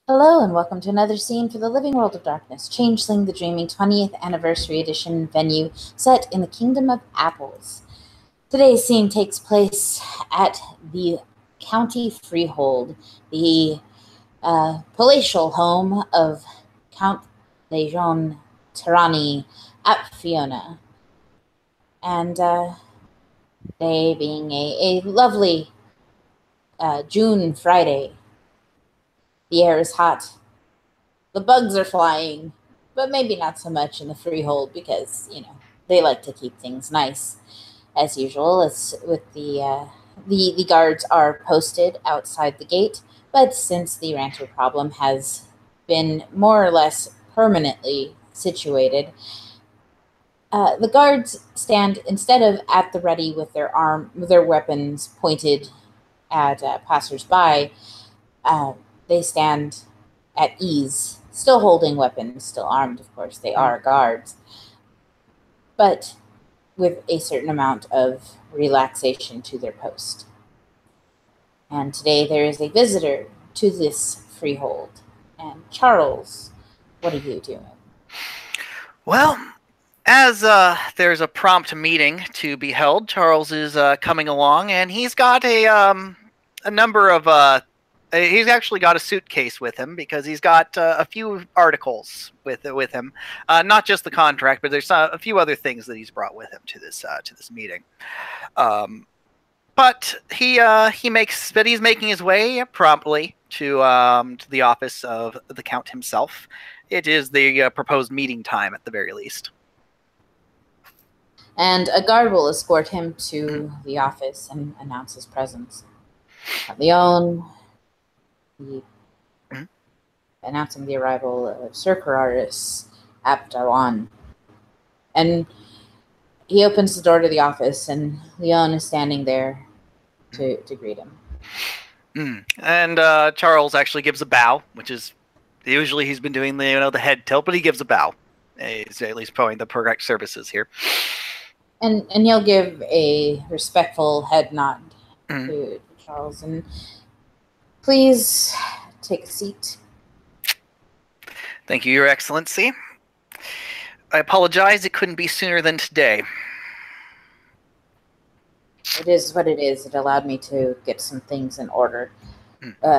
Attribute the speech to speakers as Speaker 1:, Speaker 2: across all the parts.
Speaker 1: Hello and welcome to another scene for the Living World of Darkness, Changeling the Dreaming 20th Anniversary Edition venue set in the Kingdom of Apples. Today's scene takes place at the County Freehold, the palatial home of Count Lejon Tirani ap Fiona. And today being a lovely June Friday, the air is hot. The bugs are flying, but maybe not so much in the freehold because, they like to keep things nice. As usual, it's with the guards are posted outside the gate, but since the rancher problem has been more or less permanently situated, the guards stand instead of at the ready with their weapons pointed at passersby. They stand at ease, still holding weapons, still armed, of course. They are guards, but with a certain amount of relaxation to their post. And today there is a visitor to this freehold. And Charles, what are you doing?
Speaker 2: Well, as there's a prompt meeting to be held, Charles is coming along, and he's got a number of he's actually got a suitcase with him because he's got a few articles with him, not just the contract, but there's a few other things that he's brought with him to this meeting. But he's making his way promptly to the office of the Count himself. It is the proposed meeting time at the very least.
Speaker 1: And a guard will escort him to the office and announce his presence. Leon, announcing the arrival of Sir Cararis Abdawan. And he opens the door to the office, and Leon is standing there to greet him.
Speaker 2: And Charles actually gives a bow, which is usually he's been doing the head tilt, but he gives a bow. He's at least showing the correct services here.
Speaker 1: And he'll give a respectful head nod to Charles. And please take a seat.
Speaker 2: Thank you, Your Excellency. I apologize, it couldn't be sooner than today.
Speaker 1: It is what it is. It allowed me to get some things in order.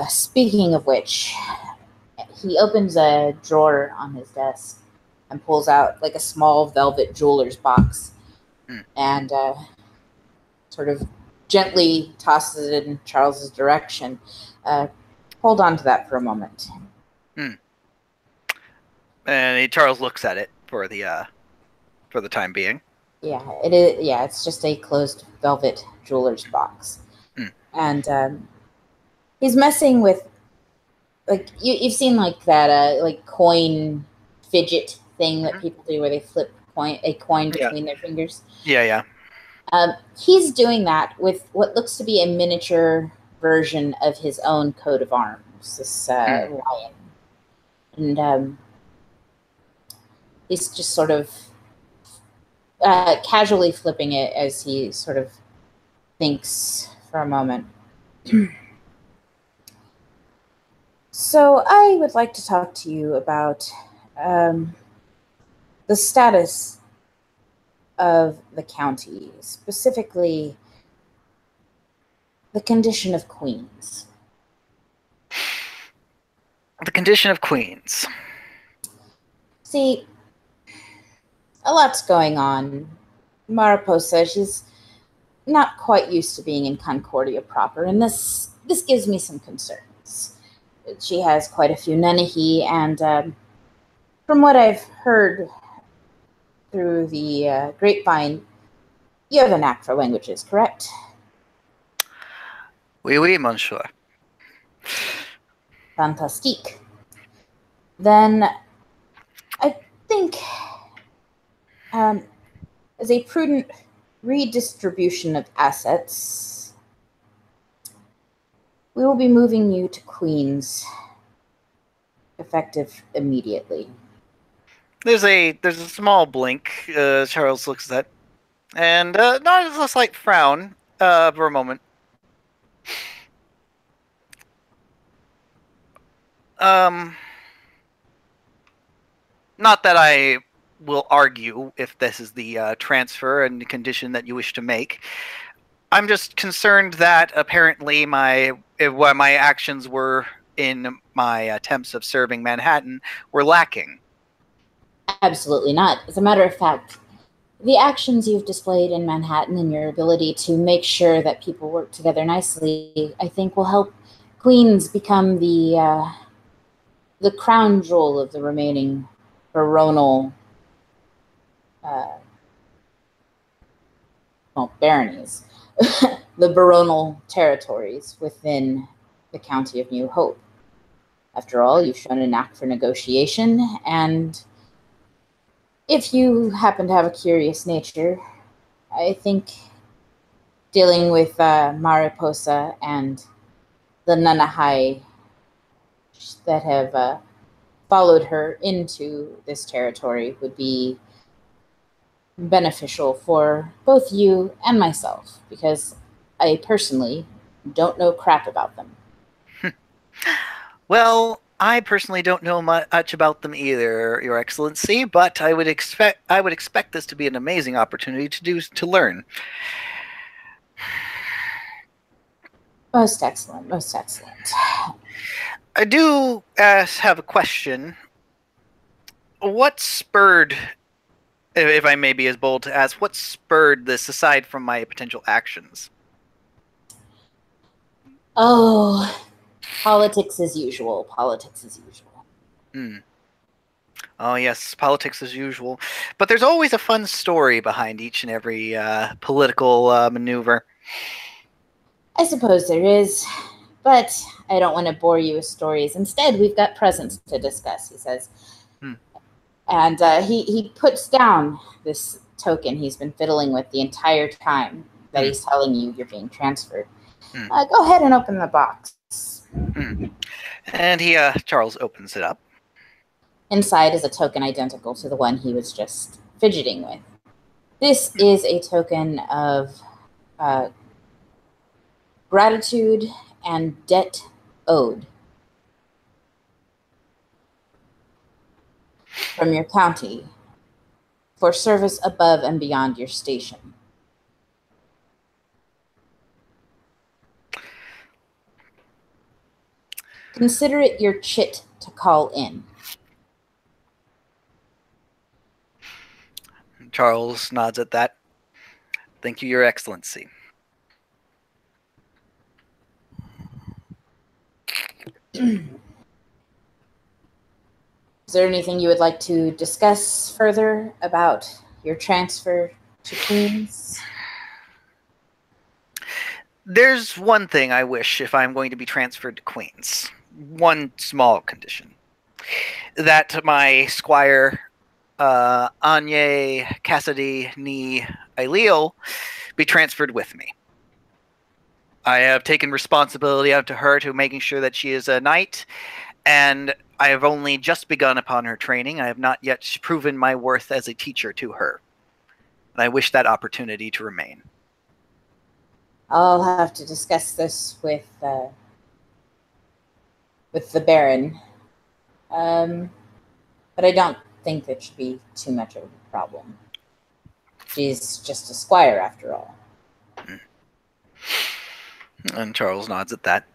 Speaker 1: Speaking of which, he opens a drawer on his desk and pulls out like a small velvet jeweler's box and sort of gently tosses it in Charles's direction. Hold on to that for a moment.
Speaker 2: And Charles looks at it for the time being.
Speaker 1: Yeah, it is. Yeah, it's just a closed velvet jeweler's box, and he's messing with like you've seen like that like coin fidget thing that people do where they flip a coin between their fingers.
Speaker 2: Yeah.
Speaker 1: He's doing that with what looks to be a miniature version of his own coat of arms, this lion, and he's just sort of casually flipping it as he sort of thinks for a moment. So I would like to talk to you about the status of the county, specifically the condition of queens.
Speaker 2: The condition of queens.
Speaker 1: See, a lot's going on. Mariposa, she's not quite used to being in Concordia proper, and this gives me some concerns. She has quite a few Nenehi, and from what I've heard through the grapevine, you have a knack for languages, correct?
Speaker 2: Oui, monsieur.
Speaker 1: Fantastique. Then I think as a prudent redistribution of assets, we will be moving you to Queens, effective immediately.
Speaker 2: There's a small blink. Charles looks at that, and not a slight frown for a moment. Not that I will argue if this is the transfer and the condition that you wish to make. I'm just concerned that apparently what my actions were in my attempts of serving Manhattan were lacking.
Speaker 1: Absolutely not. As a matter of fact, the actions you've displayed in Manhattan and your ability to make sure that people work together nicely, I think will help Queens become the crown jewel of the remaining baronal, uh, well, baronies, the baronal territories within the county of New Hope. After all, you've shown a knack for negotiation, and if you happen to have a curious nature, I think dealing with Mariposa and the Nanahai that have followed her into this territory would be beneficial for both you and myself, because I personally don't know crap about them.
Speaker 2: Well, I personally don't know much about them either, Your Excellency, but I would expect this to be an amazing opportunity to learn.
Speaker 1: Most excellent, most excellent.
Speaker 2: I do have a question. What spurred, if I may be as bold to ask, what spurred this aside from my potential actions?
Speaker 1: Oh, politics as usual. Politics as usual.
Speaker 2: Hmm. Oh, yes, politics as usual. But there's always a fun story behind each and every political maneuver.
Speaker 1: I suppose there is, but I don't want to bore you with stories. Instead, we've got presents to discuss, he says.
Speaker 2: Hmm.
Speaker 1: And he puts down this token he's been fiddling with the entire time that he's telling you you're being transferred. Go ahead and open the box.
Speaker 2: And Charles opens it up.
Speaker 1: Inside is a token identical to the one he was just fidgeting with. This is a token of gratitude and debt owed from your county for service above and beyond your station. Consider it your chit to call in.
Speaker 2: Charles nods at that. Thank you, Your Excellency.
Speaker 1: Is there anything you would like to discuss further about your transfer to Queens?
Speaker 2: There's one thing I wish if I'm going to be transferred to Queens. One small condition. That my squire, Anye Cassidy ni Aileel, be transferred with me. I have taken responsibility out to her to making sure that she is a knight, and I have only just begun upon her training. I have not yet proven my worth as a teacher to her. And I wish that opportunity to remain.
Speaker 1: I'll have to discuss this with the Baron, but I don't think it should be too much of a problem. She's just a squire after all.
Speaker 2: And Charles nods at that.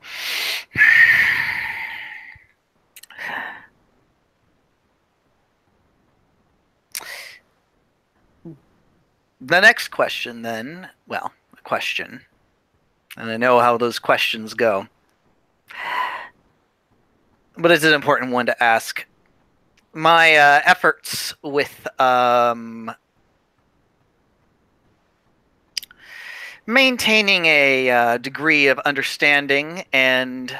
Speaker 2: The next question, then, well, a question, and I know how those questions go, but it's an important one to ask. My efforts with maintaining a degree of understanding and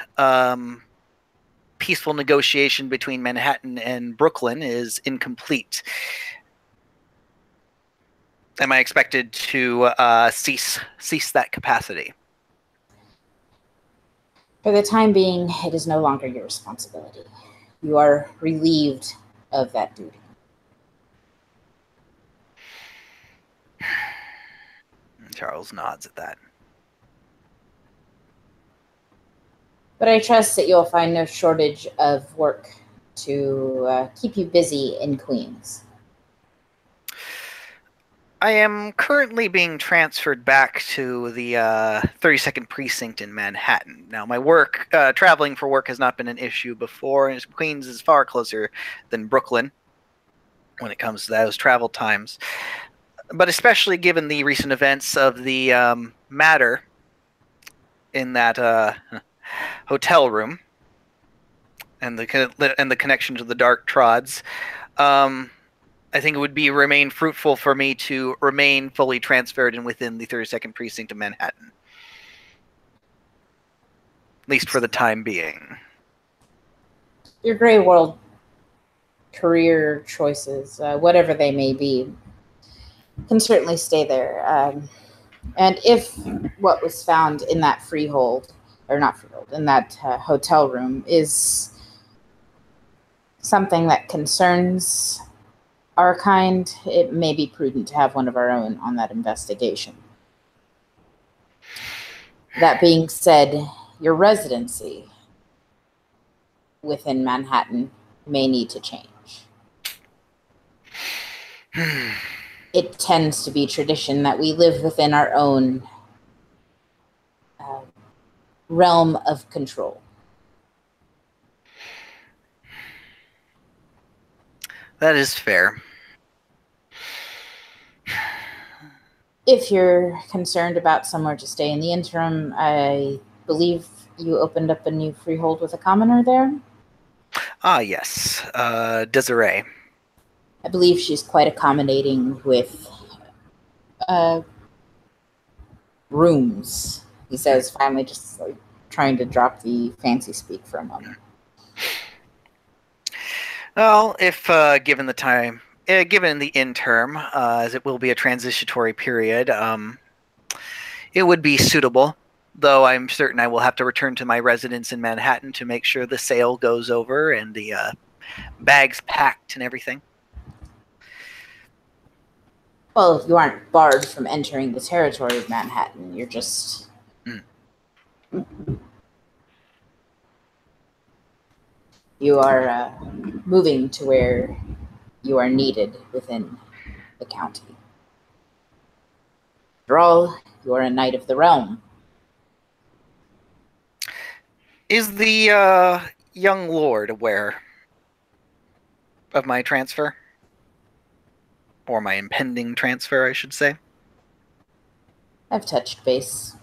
Speaker 2: peaceful negotiation between Manhattan and Brooklyn is incomplete. Am I expected to cease that capacity?
Speaker 1: For the time being, it is no longer your responsibility. You are relieved of that duty.
Speaker 2: Charles nods at that.
Speaker 1: But I trust that you'll find no shortage of work to keep you busy in Queens.
Speaker 2: I am currently being transferred back to the 32nd Precinct in Manhattan. Now, my work, traveling for work has not been an issue before, and Queens is far closer than Brooklyn when it comes to those travel times. But especially given the recent events of the matter in that hotel room and the connection to the Dark Trods, I think it would remain fruitful for me to remain fully transferred and within the 32nd Precinct of Manhattan. At least for the time being.
Speaker 1: Your Grey World career choices, whatever they may be, can certainly stay there. And if what was found in that freehold, or not freehold, in that hotel room is something that concerns our kind, it may be prudent to have one of our own on that investigation. That being said, your residency within Manhattan may need to change. It tends to be tradition that we live within our own realm of control.
Speaker 2: That is fair.
Speaker 1: If you're concerned about somewhere to stay in the interim, I believe you opened up a new freehold with a commoner there?
Speaker 2: Ah, yes. Desiree.
Speaker 1: I believe she's quite accommodating with rooms. He says, finally, just like trying to drop the fancy speak for a moment.
Speaker 2: Well, if given the time, given the interim, as it will be a transitory period, it would be suitable. Though I'm certain I will have to return to my residence in Manhattan to make sure the sale goes over and the bags packed and everything.
Speaker 1: Well, you aren't barred from entering the territory of Manhattan. You're just... You are moving to where you are needed within the county. After all, you are a knight of the realm.
Speaker 2: Is the young lord aware of my transfer? Or my impending transfer, I should say.
Speaker 1: I've touched base.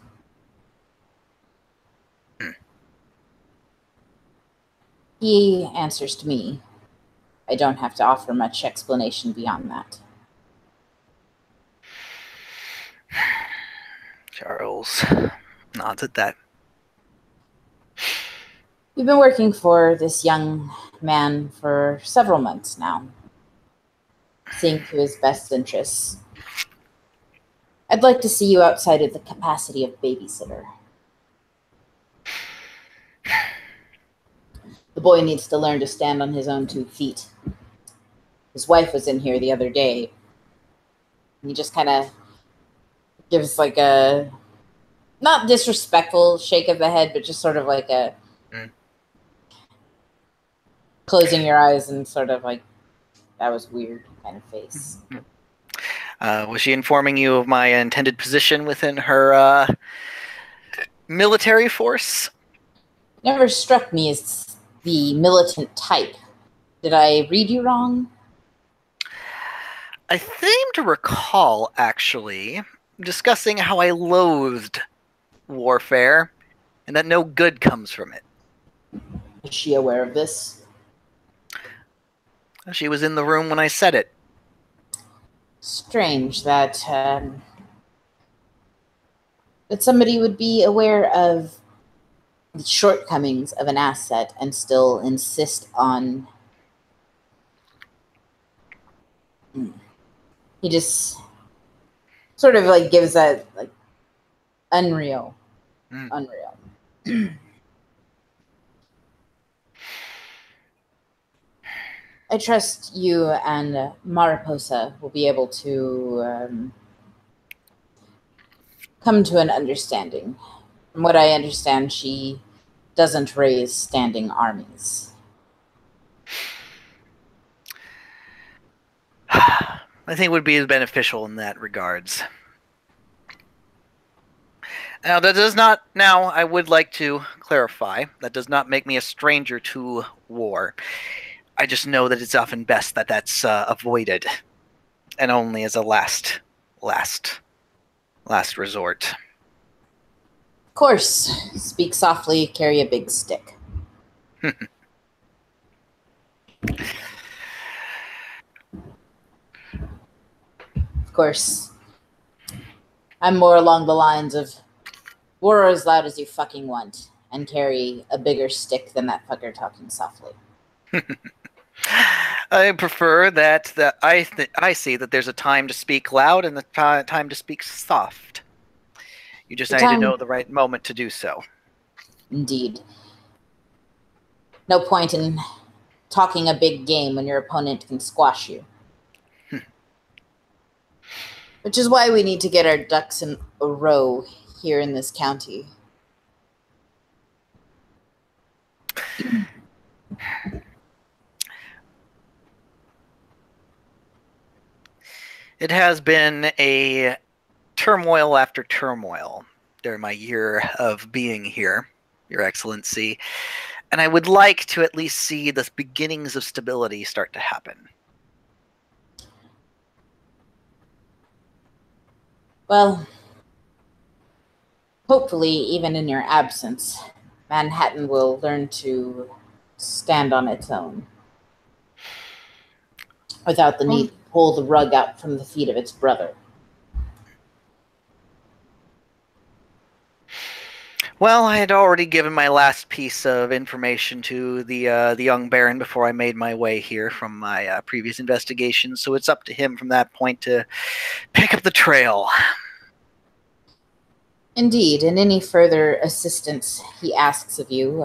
Speaker 1: He answers to me. I don't have to offer much explanation beyond that.
Speaker 2: Charles nods at that.
Speaker 1: We've been working for this young man for several months now, seeing to his best interests. I'd like to see you outside of the capacity of babysitter. The boy needs to learn to stand on his own 2 feet. His wife was in here the other day. And he just kind of gives like a, not disrespectful shake of the head, but just sort of like a closing your eyes and sort of like, that was weird kind of face.
Speaker 2: Was she informing you of my intended position within her military force?
Speaker 1: Never struck me as the militant type. Did I read you wrong?
Speaker 2: I seem to recall, actually, discussing how I loathed warfare and that no good comes from it.
Speaker 1: Is she aware of this?
Speaker 2: She was in the room when I said it.
Speaker 1: Strange that that somebody would be aware of the shortcomings of an asset and still insist on... He just sort of like gives that like unreal. I trust you and Mariposa will be able to come to an understanding. From what I understand, she doesn't raise standing armies.
Speaker 2: I think it would be beneficial in that regards. Now, that does not. Now, I would like to clarify that does not make me a stranger to war. I just know that it's often best that that's avoided, and only as a last resort.
Speaker 1: Of course, speak softly, carry a big stick. Of course, I'm more along the lines of roar as loud as you fucking want and carry a bigger stick than that fucker talking softly.
Speaker 2: I prefer that I see that there's a time to speak loud and a time to speak soft. You just need to know the right moment to do so.
Speaker 1: Indeed. No point in talking a big game when your opponent can squash you. Which is why we need to get our ducks in a row here in this county.
Speaker 2: It has been a turmoil after turmoil during my year of being here, Your Excellency, and I would like to at least see the beginnings of stability start to happen.
Speaker 1: Well, hopefully, even in your absence, Manhattan will learn to stand on its own without the need to pull the rug out from the feet of its brother.
Speaker 2: Well, I had already given my last piece of information to the young Baron before I made my way here from my previous investigation, so it's up to him from that point to pick up the trail.
Speaker 1: Indeed, and any further assistance he asks of you,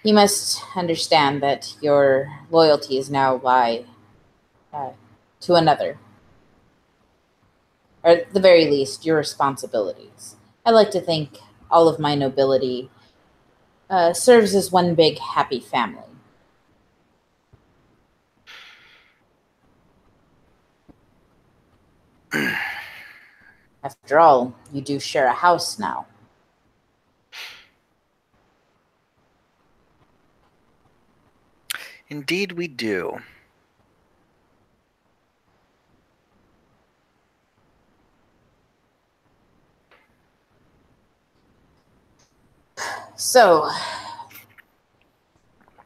Speaker 1: he must understand that your loyalties now lie to another. Or at the very least, your responsibilities. I like to think all of my nobility serves as one big happy family. After all, you do share a house now.
Speaker 2: Indeed we do.
Speaker 1: So, I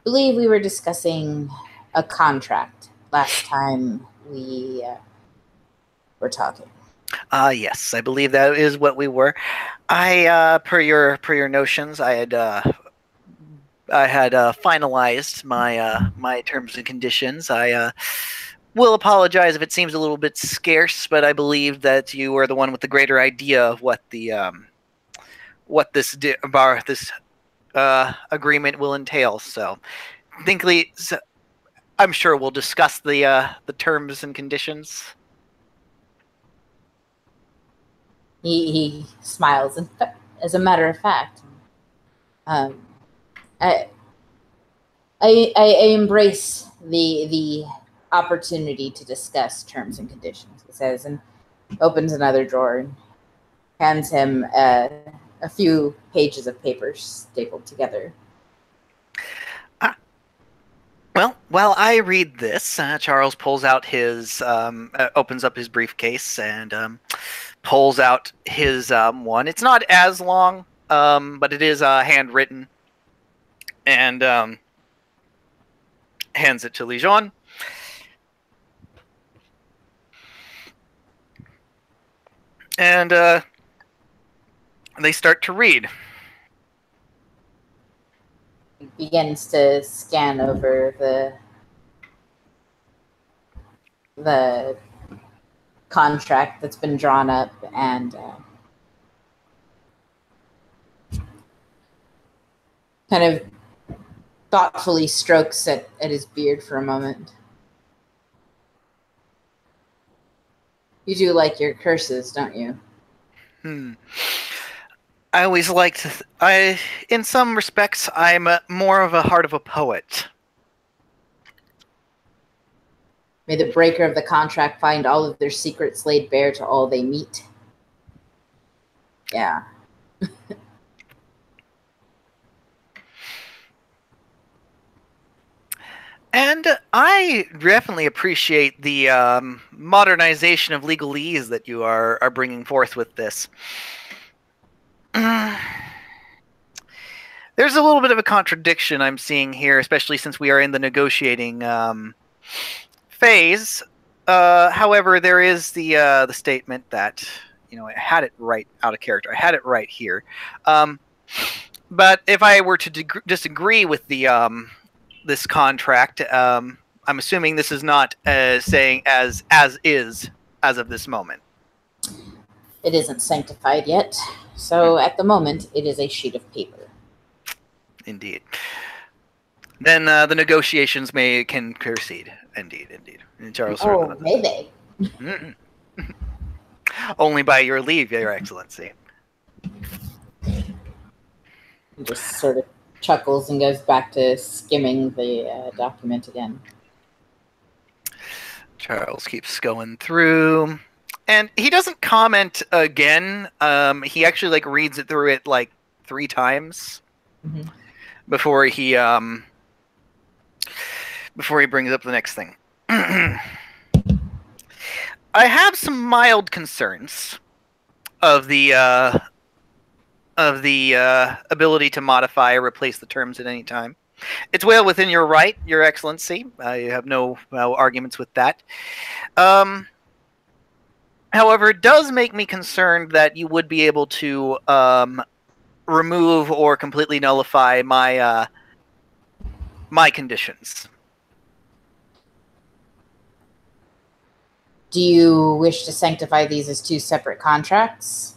Speaker 1: believe we were discussing a contract last time we were talking.
Speaker 2: Yes, I believe that is what we were. Per your notions, I had finalized my terms and conditions. I will apologize if it seems a little bit scarce, but I believe that you are the one with the greater idea of what this agreement will entail. So, I'm sure we'll discuss the terms and conditions.
Speaker 1: He smiles. And as a matter of fact, I embrace the opportunity to discuss terms and conditions, he says, and opens another drawer and hands him a few pages of paper stapled together.
Speaker 2: Well, while I read this, Charles pulls out opens up his briefcase and pulls out his one. It's not as long, but it is handwritten, and hands it to Lijon. And they start to read.
Speaker 1: He begins to scan over the contract that's been drawn up and kind of thoughtfully strokes at his beard for a moment. You do like your curses, don't you?
Speaker 2: I always like to. In some respects, I'm more of a heart of a poet.
Speaker 1: May the breaker of the contract find all of their secrets laid bare to all they meet. Yeah.
Speaker 2: And I definitely appreciate the modernization of legalese that you are bringing forth with this. There's a little bit of a contradiction I'm seeing here, especially since we are in the negotiating phase. However, there is the statement that I had it right out of character. I had it right here. But if I were to disagree with the this contract, I'm assuming this is not saying as is as of this moment.
Speaker 1: It isn't sanctified yet, so at the moment it is a sheet of paper.
Speaker 2: Indeed. Then the negotiations can proceed. Indeed. And Charles.
Speaker 1: Oh, may they?
Speaker 2: Only by your leave, Your Excellency.
Speaker 1: He just sort of chuckles and goes back to skimming the document again.
Speaker 2: Charles keeps going through, and he doesn't comment again. He actually reads it through it 3 times before he brings up the next thing. I have some mild concerns of the ability to modify or replace the terms at any time. It's well within your right, Your Excellency. I have no arguments with that. However, it does make me concerned that you would be able to remove or completely nullify my my conditions.
Speaker 1: Do you wish to sanctify these as 2 separate contracts?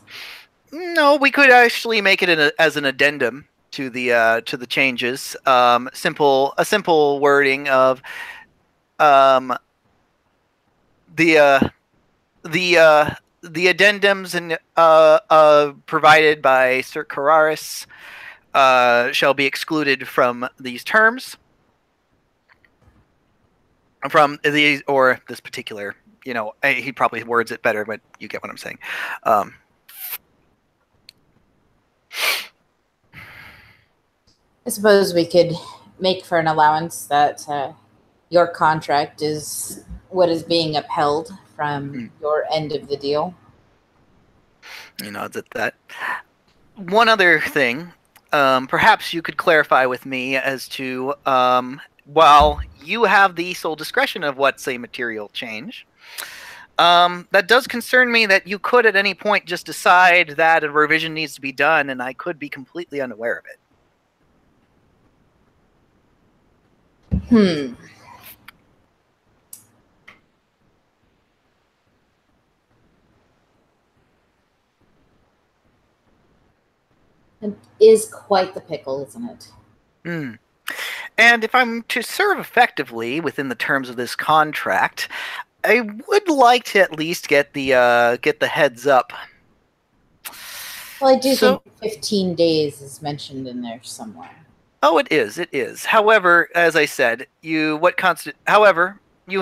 Speaker 2: No, we could actually make it as an addendum to the changes. A simple wording of the addendums and provided by Sir Carraris shall be excluded from these terms. From these or this particular, he probably words it better, but you get what I'm saying.
Speaker 1: I suppose we could make for an allowance that your contract is what is being upheld from your end of the deal.
Speaker 2: At that. One other thing, perhaps you could clarify with me as to, while you have the sole discretion of what's a material change, that does concern me that you could at any point just decide that a revision needs to be done, and I could be completely unaware of it.
Speaker 1: It is quite the pickle, isn't it?
Speaker 2: And if I'm to serve effectively within the terms of this contract, I would like to at least get the heads up.
Speaker 1: Well, I do think 15 days is mentioned in there somewhere.
Speaker 2: Oh, it is. However, as I said, you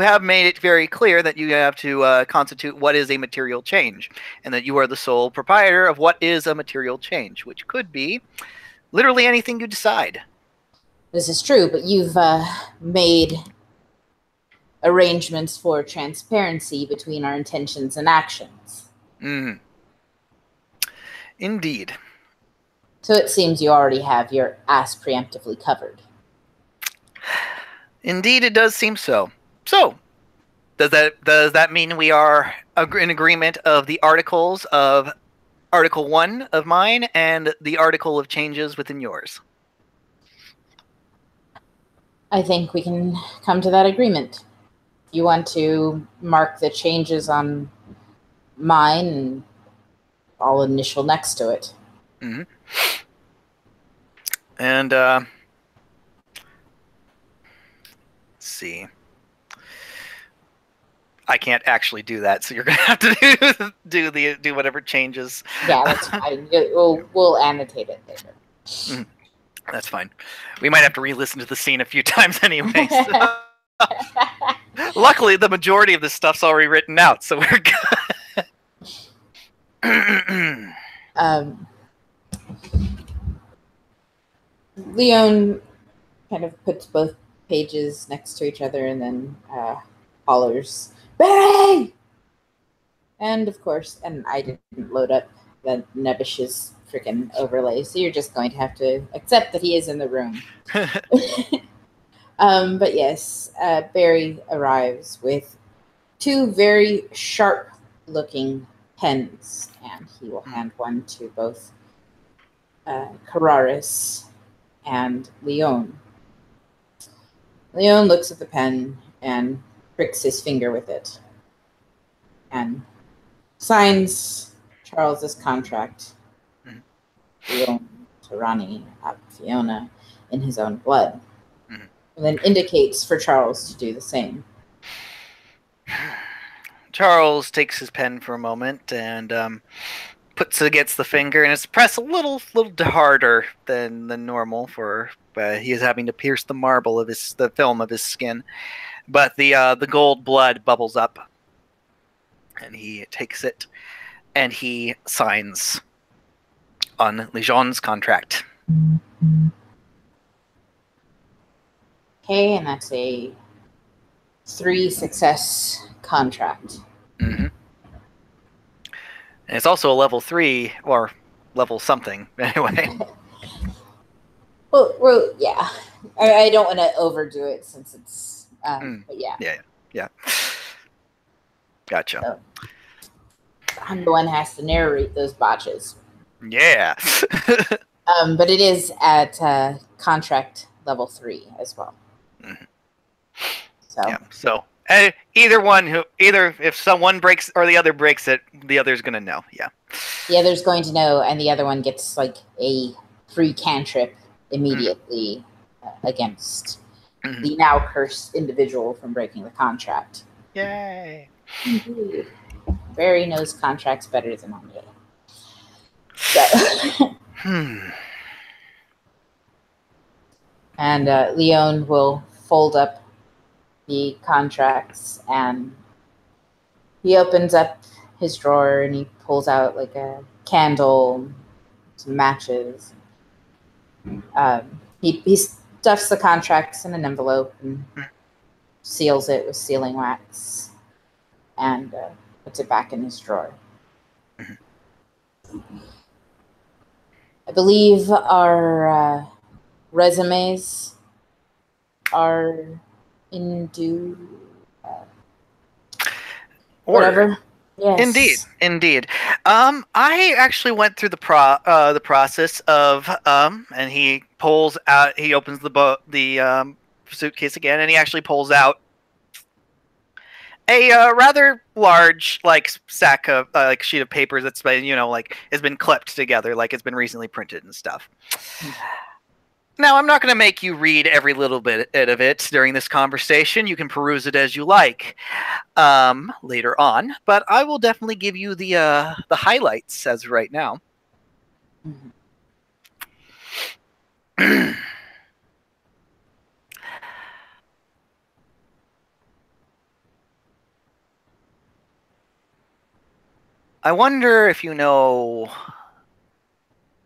Speaker 2: have made it very clear that you have to constitute what is a material change, and that you are the sole proprietor of what is a material change, which could be literally anything you decide.
Speaker 1: This is true, but you've made arrangements for transparency between our intentions and actions.
Speaker 2: Indeed.
Speaker 1: So it seems you already have your ass preemptively covered.
Speaker 2: Indeed, it does seem so. So, does that mean we are in agreement of the articles of Article 1 of mine and the article of changes within yours?
Speaker 1: I think we can come to that agreement. You want to mark the changes on mine, and I'll initial next to it.
Speaker 2: And let's see. I can't actually do that, so you're gonna have to do whatever changes.
Speaker 1: Yeah, that's fine. We'll annotate it later.
Speaker 2: That's fine. We might have to re-listen to the scene a few times anyway. So. Luckily, the majority of this stuff's already written out, so we're good.
Speaker 1: Leon kind of puts both pages next to each other and then hollers, "Barry!" And of course, and I didn't load up the Nebish's freaking overlay, so you're just going to have to accept that he is in the room. But yes, Barry arrives with 2 very sharp-looking pens, and he will hand one to both Cararis and Leon. Leon looks at the pen and pricks his finger with it and signs Charles's contract, Leon to Rani Fiona, in his own blood, and then indicates for Charles to do the same.
Speaker 2: Charles takes his pen for a moment and puts it against the finger, and it's pressed a little harder than normal for he is having to pierce the marble of the film of his skin. But the gold blood bubbles up, and he takes it and he signs on Lejean's contract.
Speaker 1: Okay, and that's a 3 success contract.
Speaker 2: And it's also a level 3 or level something anyway.
Speaker 1: Well, yeah. I don't want to overdo it since it's, but yeah.
Speaker 2: Yeah. Gotcha.
Speaker 1: So, I'm the one who has to narrate those botches.
Speaker 2: Yeah.
Speaker 1: But it is at contract level 3 as well. So.
Speaker 2: Yeah. So either if someone breaks or the other breaks it, the other's gonna know. Yeah.
Speaker 1: The other's going to know, and the other one gets like a free cantrip immediately against the now cursed individual from breaking the contract.
Speaker 2: Yay!
Speaker 1: Indeed. Barry knows contracts better than Anya. So. And Leon will fold up the contracts, and he opens up his drawer and he pulls out like a candle, some matches. He stuffs the contracts in an envelope and seals it with sealing wax and puts it back in his drawer. I believe our resumes are in due whatever. Yes.
Speaker 2: Indeed. I actually went through the process of and he pulls out. He opens the suitcase again, and he actually pulls out a rather large sack of sheet of paper that's been has been clipped together, like it's been recently printed and stuff. Now, I'm not going to make you read every little bit of it during this conversation. You can peruse it as you like later on, but I will definitely give you the highlights as of right now. I wonder if you know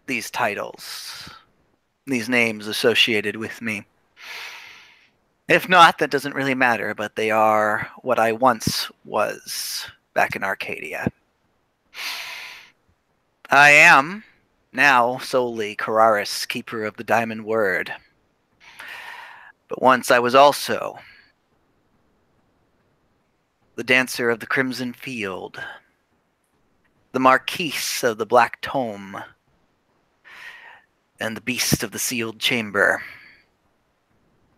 Speaker 2: these titles. These names associated with me. If not, that doesn't really matter, but they are what I once was back in Arcadia. I am now solely Cararis, keeper of the Diamond Word. But once I was also the dancer of the Crimson Field, the Marquise of the Black Tome, and the Beast of the Sealed Chamber.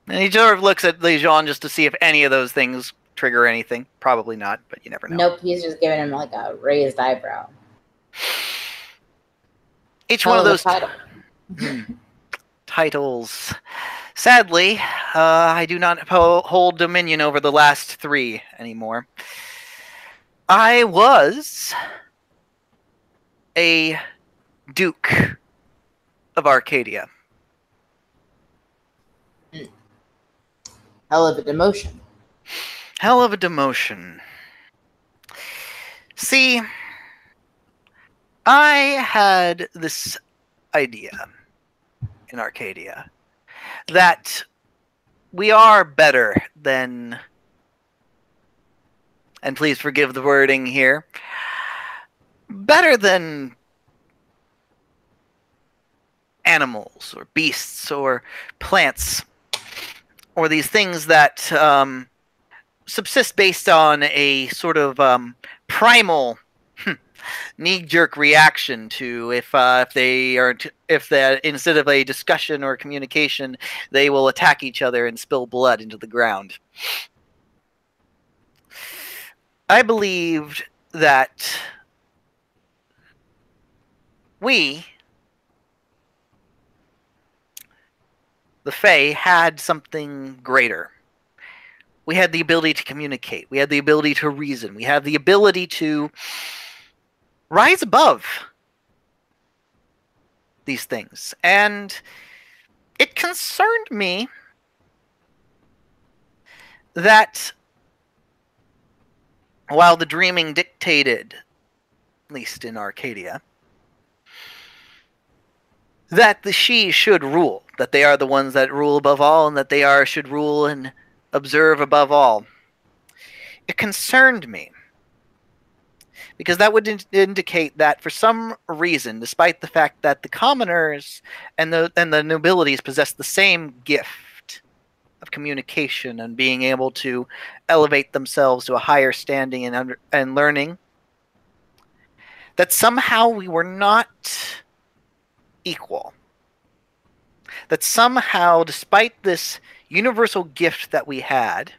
Speaker 2: And he sort of looks at Lejean just to see if any of those things trigger anything. Probably not, but you never know.
Speaker 1: Nope, he's just giving him like a raised eyebrow.
Speaker 2: Each one of those titles. Sadly, I do not hold dominion over the last 3 anymore. I was a Duke of Arcadia.
Speaker 1: Hell of a demotion.
Speaker 2: Hell of a demotion. See, I had this idea in Arcadia that we are better than, and please forgive the wording here, better than animals or beasts or plants or these things that subsist based on a sort of primal knee-jerk reaction to if that instead of a discussion or communication, they will attack each other and spill blood into the ground. I believed that we, the Fae, had something greater. We had the ability to communicate. We had the ability to reason. We had the ability to rise above these things. And it concerned me that while the dreaming dictated, at least in Arcadia, that the she should rule, that they are the ones that rule above all, and that they should rule and observe above all. It concerned me because that would indicate that for some reason, despite the fact that the commoners and the nobilities possess the same gift of communication and being able to elevate themselves to a higher standing and learning, that somehow we were not equal. That somehow, despite this universal gift that we had,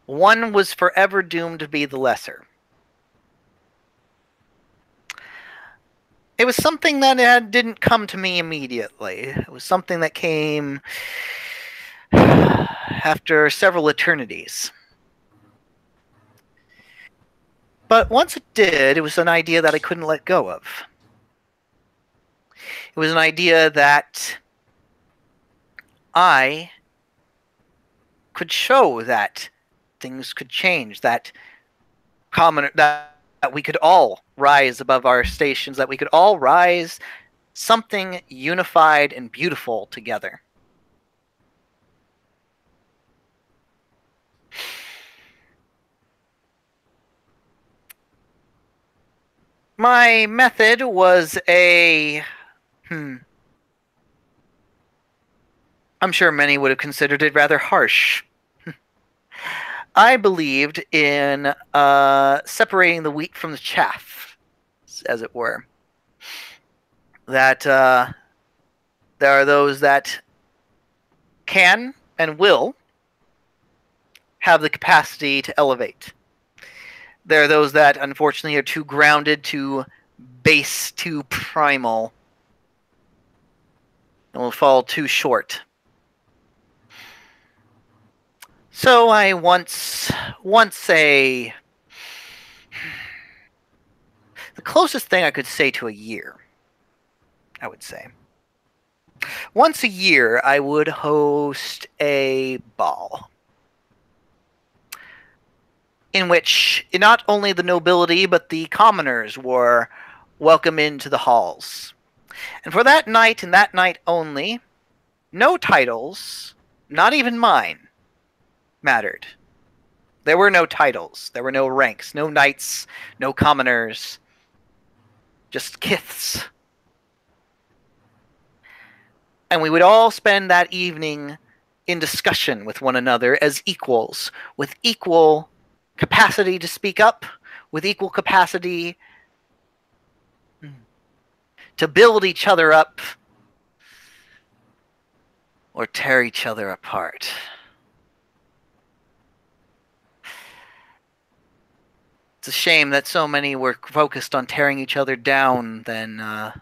Speaker 2: one was forever doomed to be the lesser. It was something that didn't come to me immediately. It was something that came after several eternities. But once it did, it was an idea that I couldn't let go of. It was an idea that I could show that things could change, that we could all rise above our stations, that we could all rise something unified and beautiful together. My method was I'm sure many would have considered it rather harsh. I believed in separating the wheat from the chaff, as it were. That there are those that can and will have the capacity to elevate. There are those that, unfortunately, are too grounded, too base, too primal, and will fall too short. So I once the closest thing I could say to a year, I would say. Once a year, I would host a ball in which not only the nobility but the commoners were welcome into the halls. And for that night and that night only, no titles, not even mine, mattered. There were no titles. There were no ranks, no knights, no commoners, just kiths. And we would all spend that evening in discussion with one another as equals, with equal capacity to speak up, with equal capacity to build each other up or tear each other apart. It's a shame that so many were focused on tearing each other down than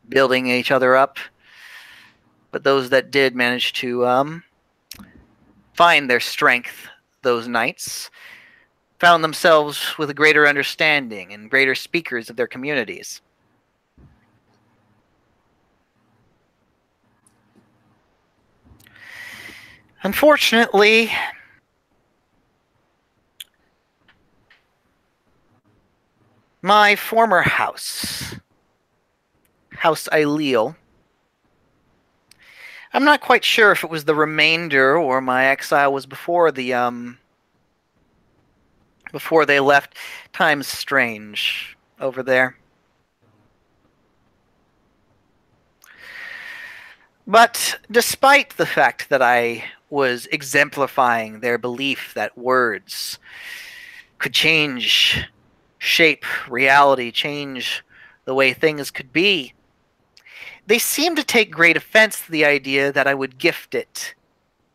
Speaker 2: building each other up. But those that did manage to find their strength those nights found themselves with a greater understanding and greater speakers of their communities. Unfortunately, my former house, House Aileal, I'm not quite sure if it was the remainder or my exile was before before they left. Time's strange over there. But despite the fact that I was exemplifying their belief that words could change, shape reality, change the way things could be, they seemed to take great offense to the idea that I would gift it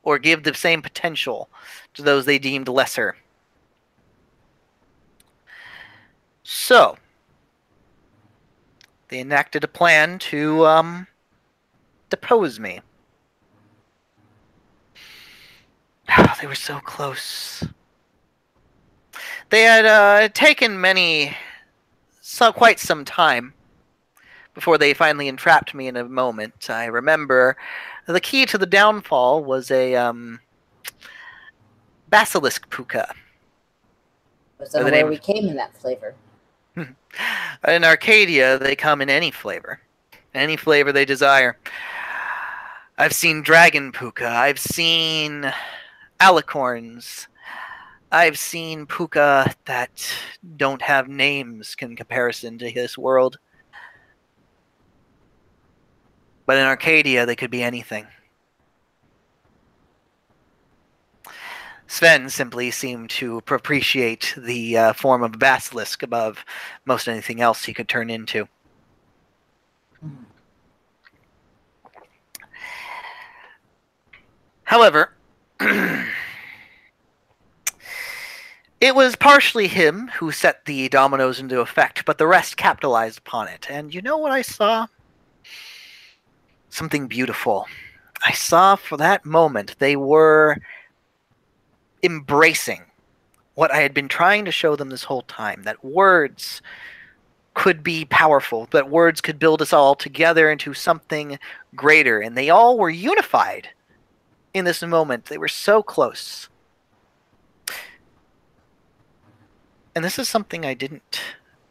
Speaker 2: or give the same potential to those they deemed lesser. So, they enacted a plan to depose me. They were so close. They had taken quite some time before they finally entrapped me in a moment. I remember the key to the downfall was a basilisk puka.
Speaker 1: Was unaware we came in that flavor.
Speaker 2: In Arcadia, they come in any flavor they desire. I've seen dragon puka. I've seen alicorns. I've seen puka that don't have names in comparison to this world. But in Arcadia, they could be anything. Sven simply seemed to appreciate the form of basilisk above most anything else he could turn into. However, it was partially him who set the dominoes into effect, but the rest capitalized upon it. And you know what I saw? Something beautiful. I saw for that moment they were embracing what I had been trying to show them this whole time, that words could be powerful, that words could build us all together into something greater, and they all were unified in this moment. They were so close. And this is something I didn't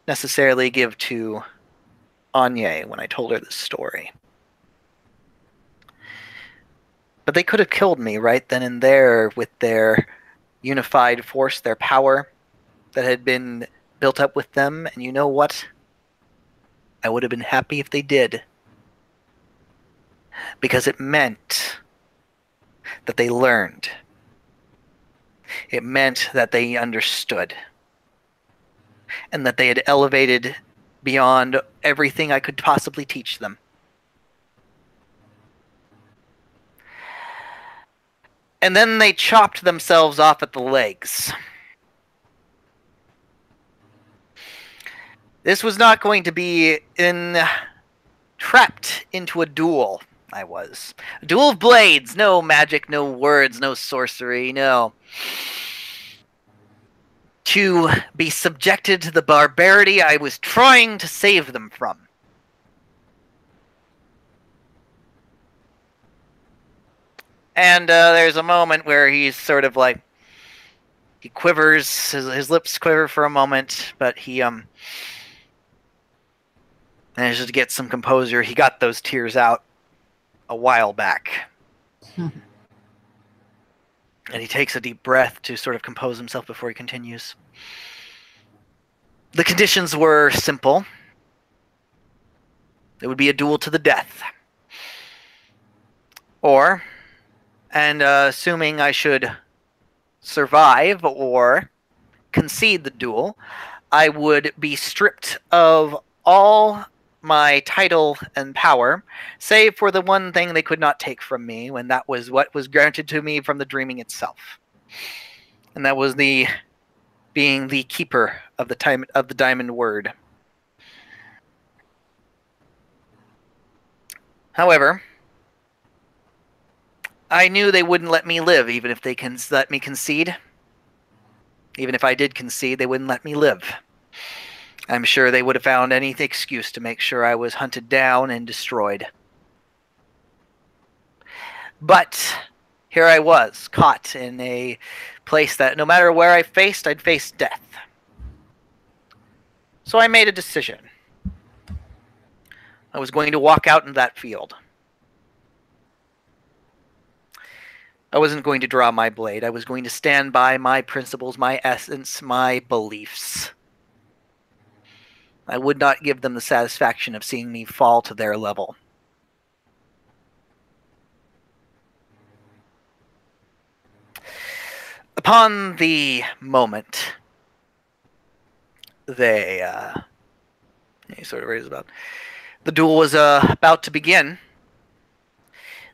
Speaker 2: necessarily give to Anya when I told her this story. But they could have killed me right then and there with their unified force, their power that had been built up with them. And you know what? I would have been happy if they did. Because it meant that they learned. It meant that they understood. And that they had elevated beyond everything I could possibly teach them. And then they chopped themselves off at the legs. This was not going to be trapped into a duel, I was. A duel of blades, no magic, no words, no sorcery, no. To be subjected to the barbarity I was trying to save them from. And there's a moment where he's sort of like, he quivers, his lips quiver for a moment, but he manages to get some composure. He got those tears out a while back. And he takes a deep breath to sort of compose himself before he continues. The conditions were simple. It would be a duel to the death. Or, and assuming I should survive or concede the duel, I would be stripped of all my title and power, save for the one thing they could not take from me, when that was what was granted to me from the dreaming itself. And that was being the keeper of the diamond word. However, I knew they wouldn't let me live, even if they can let me concede. Even if I did concede, they wouldn't let me live. I'm sure they would have found any excuse to make sure I was hunted down and destroyed. But here I was, caught in a place that no matter where I faced, I'd face death. So I made a decision. I was going to walk out in that field. I wasn't going to draw my blade. I was going to stand by my principles, my essence, my beliefs. I would not give them the satisfaction of seeing me fall to their level. Upon the moment, he sort of raised about, the duel was about to begin.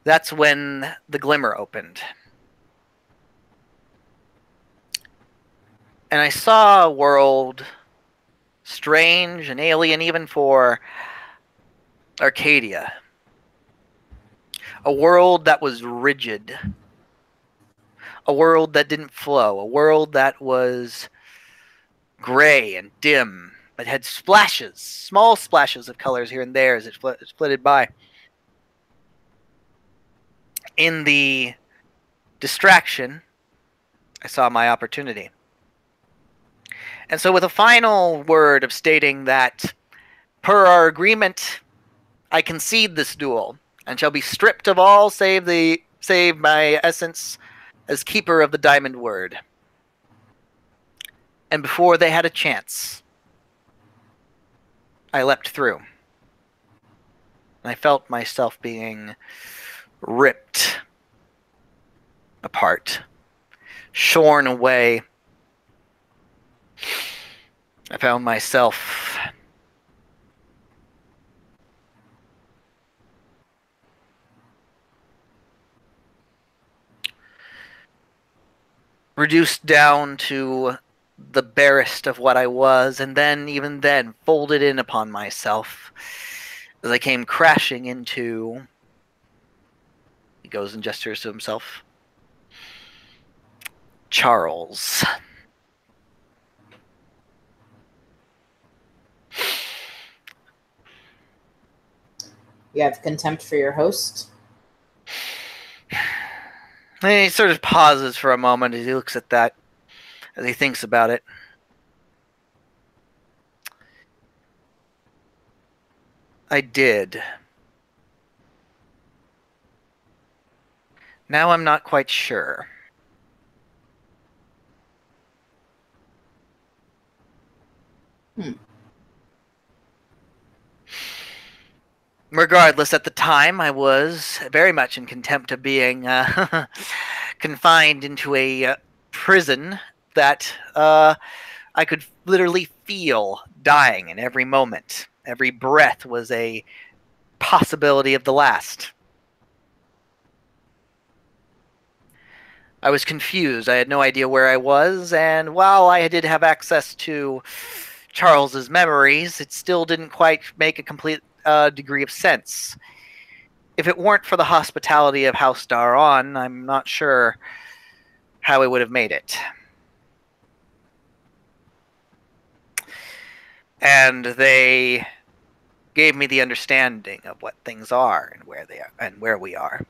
Speaker 2: That's when the glimmer opened. And I saw a world strange and alien even for Arcadia. A world that was rigid. A world that didn't flow. A world that was gray and dim, but had splashes, small splashes of colors here and there as it flitted by. In the distraction, I saw my opportunity. And so with a final word of stating that, per our agreement, I concede this duel, and shall be stripped of all save my essence as keeper of the diamond word. And before they had a chance, I leapt through. And I felt myself being ripped apart, shorn away. I found myself reduced down to the barest of what I was, and then, even then, folded in upon myself as I came crashing into... He goes and gestures to himself. Charles.
Speaker 1: You have contempt for your host?
Speaker 2: And he sort of pauses for a moment as he looks at that, as he thinks about it. I did. Now I'm not quite sure. Regardless, at the time, I was very much in contempt of being confined into a prison that I could literally feel dying in every moment. Every breath was a possibility of the last. I was confused. I had no idea where I was, and while I did have access to Charles's memories, it still didn't quite make a complete degree of sense. If it weren't for the hospitality of House Daron, I'm not sure how I would have made it. And they gave me the understanding of what things are and where they are and where we are.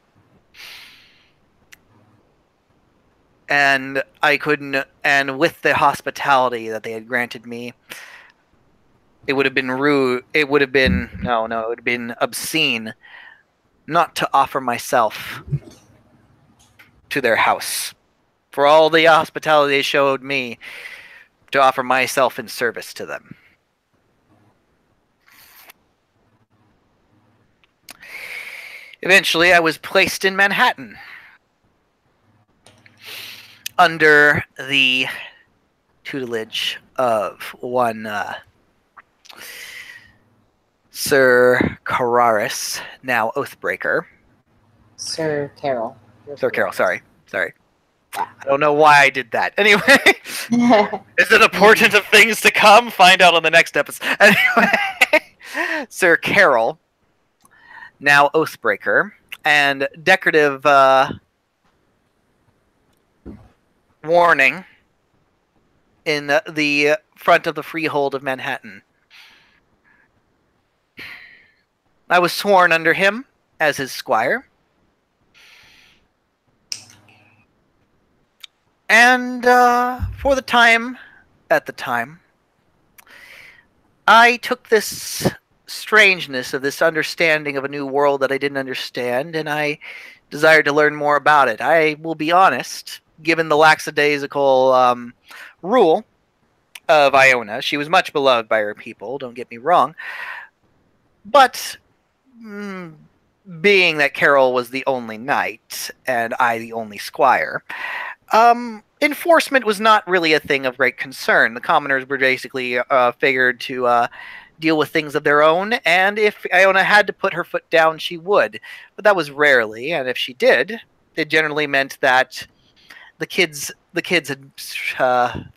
Speaker 2: And I couldn't, and with the hospitality that they had granted me, it would have been rude. It would have been, it would have been obscene not to offer myself to their house. For all the hospitality they showed me, to offer myself in service to them. Eventually, I was placed in Manhattan under the tutelage of one Sir Carraris, now Oathbreaker.
Speaker 1: Sir Carol.
Speaker 2: Sir Carol, sorry. I don't know why I did that. Anyway, is it important of things to come? Find out on the next episode. Anyway, Sir Carol, now Oathbreaker, and decorative warning. in the front of the freehold of Manhattan. I was sworn under him as his squire. And for the time, at the time, I took this strangeness of this understanding of a new world that I didn't understand, and I desired to learn more about it. I will be honest, given the lackadaisical rule of Iona, she was much beloved by her people, don't get me wrong, but being that Carol was the only knight and I the only squire, enforcement was not really a thing of great concern. The commoners were basically figured to deal with things of their own, and if Iona had to put her foot down, she would. But that was rarely, and if she did, it generally meant that the kids had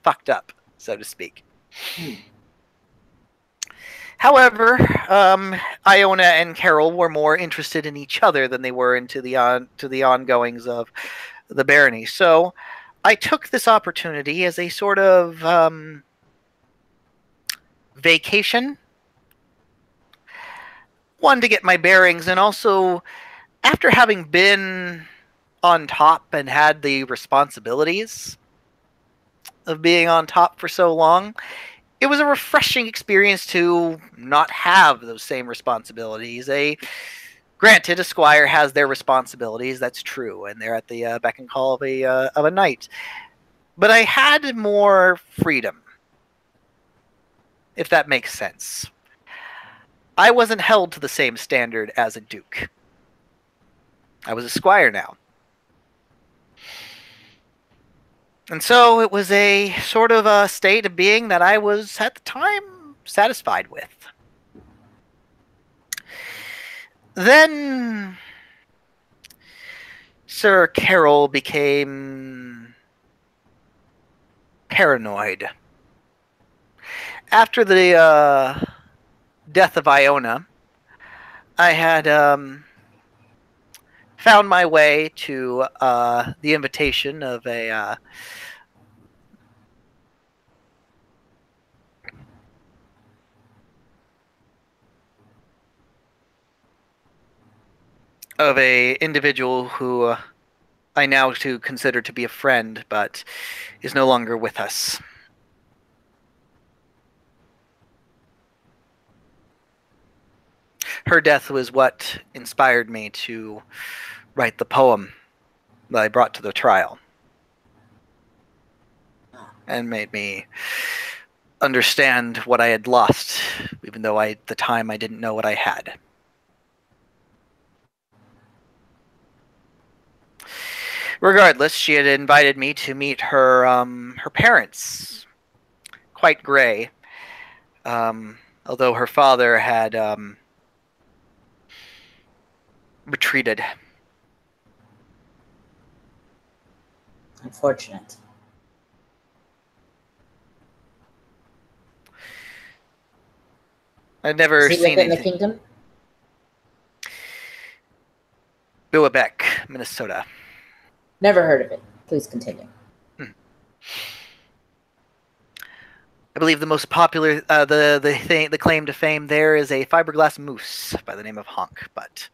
Speaker 2: fucked up, so to speak. However, Iona and Carol were more interested in each other than they were into the ongoings of the barony. So I took this opportunity as a sort of vacation. One, to get my bearings, and also, after having been on top and had the responsibilities of being on top for so long, it was a refreshing experience to not have those same responsibilities. Granted, a squire has their responsibilities, that's true, and they're at the beck and call of a knight. But I had more freedom, if that makes sense. I wasn't held to the same standard as a duke. I was a squire now. And so it was a sort of a state of being that I was, at the time, satisfied with. Then Sir Carol became paranoid. After the death of Iona, I had found my way to the invitation of a individual who I now to consider to be a friend, but is no longer with us. Her death was what inspired me to write the poem that I brought to the trial, and made me understand what I had lost, even though at the time I didn't know what I had. Regardless, she had invited me to meet her parents, quite gray, although her father had retreated.
Speaker 1: Unfortunate.
Speaker 2: I'd never
Speaker 1: Is he
Speaker 2: seen
Speaker 1: within the
Speaker 2: anything.
Speaker 1: kingdom?
Speaker 2: Quebec, Minnesota.
Speaker 1: Never heard of it. Please continue.
Speaker 2: I believe the most popular, the claim to fame there is a fiberglass moose by the name of Honk. But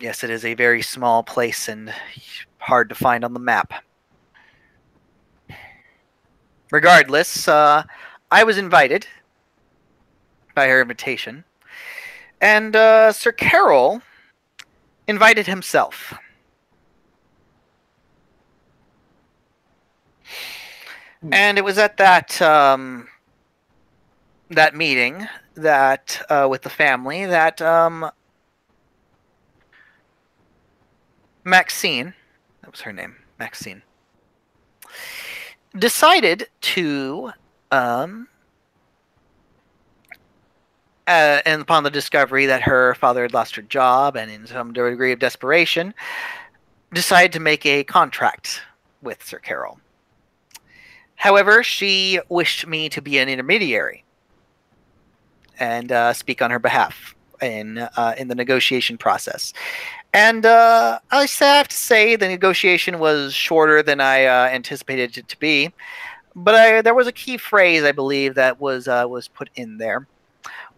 Speaker 2: yes, it is a very small place and hard to find on the map. Regardless, I was invited by her invitation, and Sir Carol invited himself. And it was at that that meeting that with the family that Maxine, that was her name, Maxine, decided to and upon the discovery that her father had lost her job, and in some degree of desperation, decided to make a contract with Sir Carol. However, she wished me to be an intermediary and speak on her behalf in the negotiation process. And I have to say the negotiation was shorter than I anticipated it to be. But there was a key phrase, I believe, that was put in there,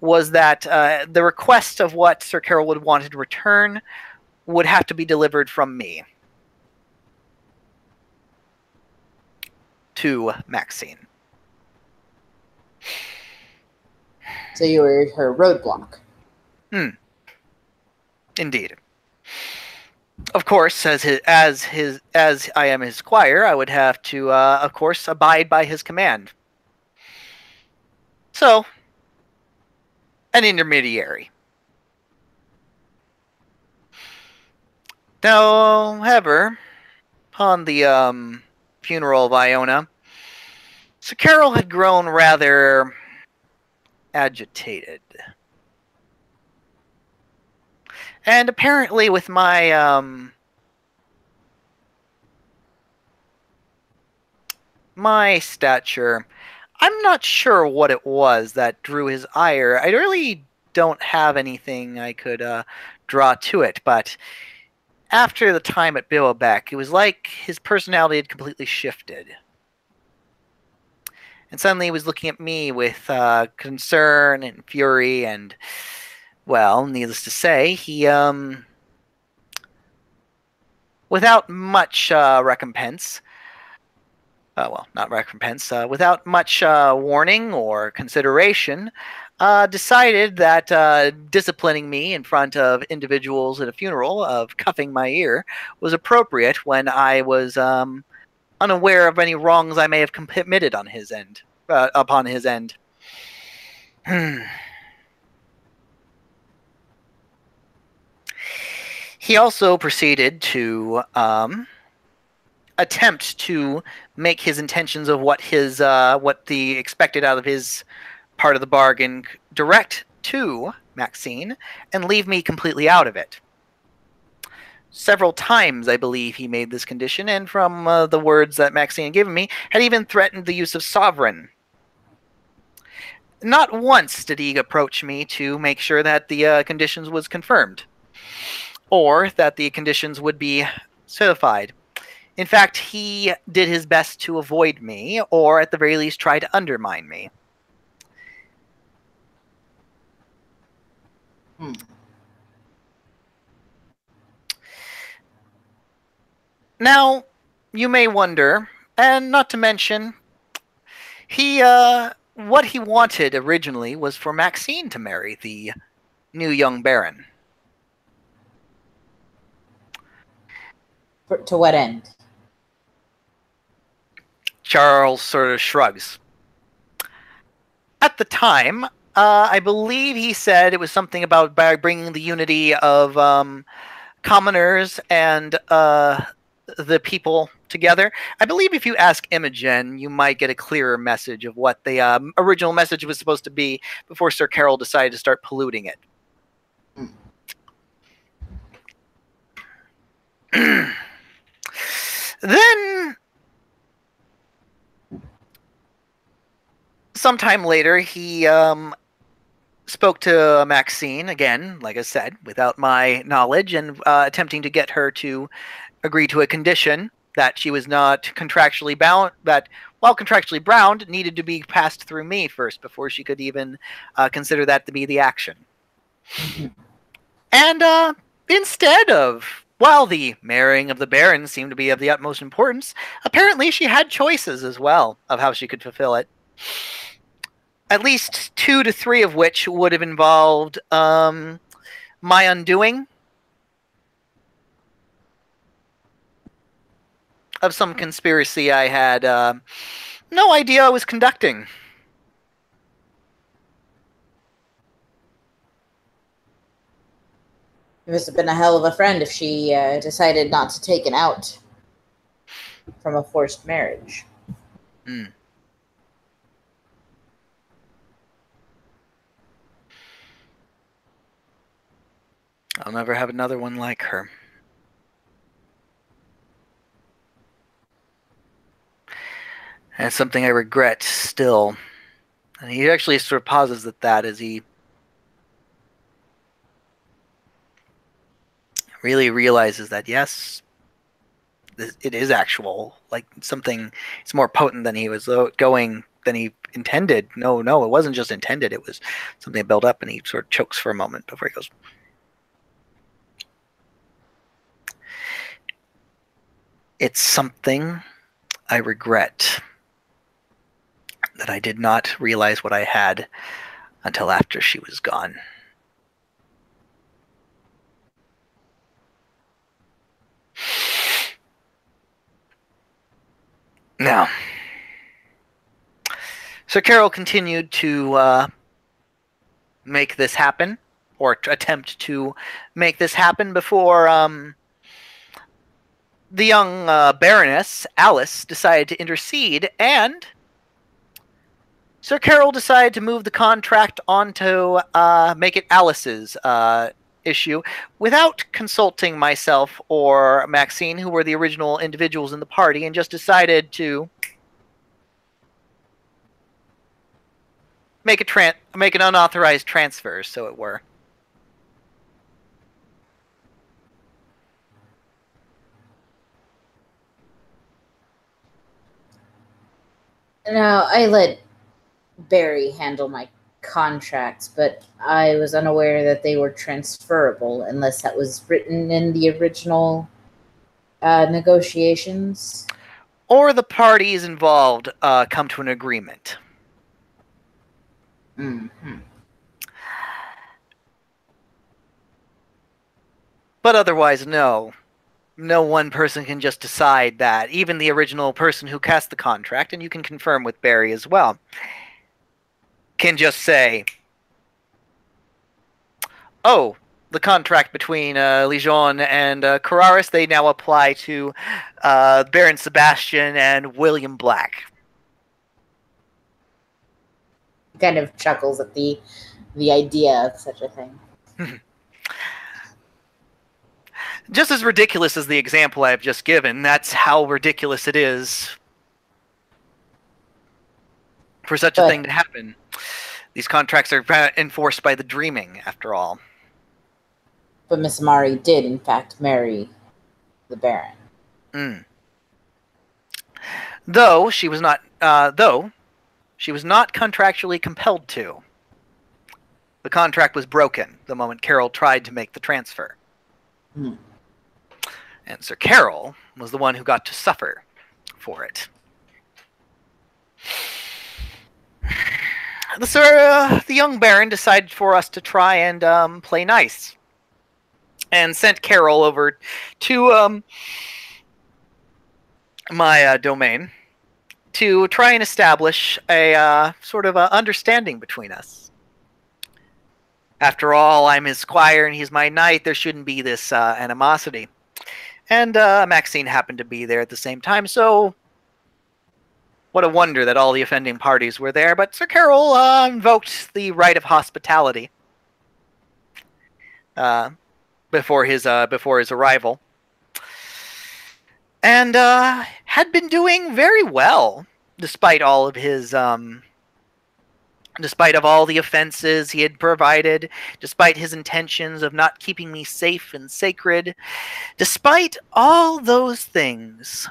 Speaker 2: was that the request of what Sir Carolwood wanted to return would have to be delivered from me to Maxine.
Speaker 1: So you were her roadblock.
Speaker 2: Indeed. Of course, as I am his squire, I would have to, of course, abide by his command. So, an intermediary. Now, however, upon the funeral of Iona, Sir Carol had grown rather agitated. And apparently with my my stature, I'm not sure what it was that drew his ire. I really don't have anything I could draw to it, but after the time at Billowback, it was like his personality had completely shifted. And suddenly he was looking at me with concern and fury, and, well, needless to say, he, without much recompense, well, not recompense, without much warning or consideration, decided that disciplining me in front of individuals at a funeral, of cuffing my ear, was appropriate when I was unaware of any wrongs I may have committed on his end, upon his end. He also proceeded to attempt to make his intentions of what the expected out of his part of the bargain direct to Maxine and leave me completely out of it. Several times, I believe, he made this condition, and from the words that Maxine had given me, had even threatened the use of sovereign. Not once did he approach me to make sure that the conditions was confirmed, or that the conditions would be certified. In fact, he did his best to avoid me, or at the very least try to undermine me. Now, you may wonder, and not to mention, what he wanted originally was for Maxine to marry the new young baron.
Speaker 1: To what end?
Speaker 2: Charles sort of shrugs. At the time, I believe he said it was something about bringing the unity of commoners and the people together. I believe if you ask Imogen, you might get a clearer message of what the original message was supposed to be before Sir Carol decided to start polluting it. Then, sometime later, he spoke to Maxine again, like I said, without my knowledge, and attempting to get her to agree to a condition that she was not contractually bound, that while contractually bound, needed to be passed through me first before she could even consider that to be the action. And instead of, while the marrying of the Baron seemed to be of the utmost importance, apparently she had choices as well of how she could fulfill it. At least 2 to 3 of which would have involved my undoing of some conspiracy I had no idea I was conducting.
Speaker 1: It must have been a hell of a friend if she decided not to take an out from a forced marriage.
Speaker 2: I'll never have another one like her. And it's something I regret still. And he actually sort of pauses at that as he really realizes that, yes, it is actual, like something. It's more potent than he was than he intended. No, it wasn't just intended. It was something that built up, and he sort of chokes for a moment before he goes. It's something I regret that I did not realize what I had until after she was gone. Now, Sir Carol continued to make this happen, or attempt to make this happen before the young Baroness, Alice, decided to intercede, and Sir Carol decided to move the contract onto make it Alice's issue without consulting myself or Maxine, who were the original individuals in the party, and just decided to make an unauthorized transfer, so it were.
Speaker 1: Now, I let Barry handle my contracts, but I was unaware that they were transferable unless that was written in the original negotiations.
Speaker 2: Or the parties involved come to an agreement.
Speaker 1: Mm-hmm.
Speaker 2: But otherwise, no. No one person can just decide that. Even the original person who cast the contract, and you can confirm with Barry as well, can just say, oh, the contract between Legion and Carraris, they now apply to Baron Sebastian and William Black.
Speaker 1: Kind of chuckles at the idea of such a thing.
Speaker 2: Just as ridiculous as the example I've just given, that's how ridiculous it is for such a thing to happen. These contracts are enforced by the Dreaming, after all.
Speaker 1: But Miss Amari did, in fact, marry the Baron.
Speaker 2: Mm. Though she was not contractually compelled to. The contract was broken the moment Carol tried to make the transfer.
Speaker 1: Mm.
Speaker 2: And Sir Carol was the one who got to suffer for it. The young Baron decided for us to try and play nice, and sent Carol over to my domain to try and establish a sort of understanding between us. After all, I'm his squire and he's my knight. There shouldn't be this animosity. And Maxine happened to be there at the same time, so what a wonder that all the offending parties were there. But Sir Carol invoked the right of hospitality before his arrival, and had been doing very well despite all of his despite of all the offenses he had provided, despite his intentions of not keeping me safe and sacred, despite all those things,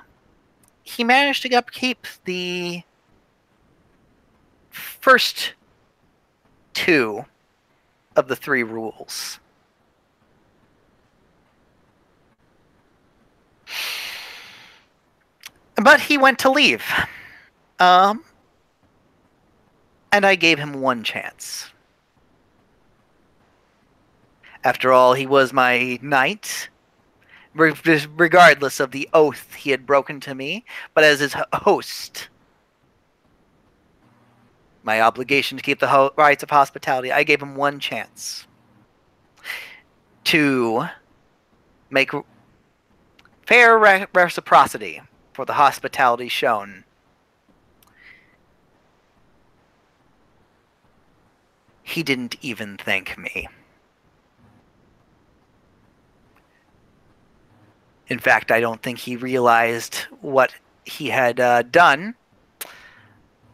Speaker 2: he managed to upkeep the first two of the 3 rules. But he went to leave. And I gave him one chance. After all, he was my knight, regardless of the oath he had broken to me, but as his host, my obligation to keep the rights of hospitality, I gave him one chance to make fair reciprocity for the hospitality shown. He didn't even thank me. In fact, I don't think he realized what he had done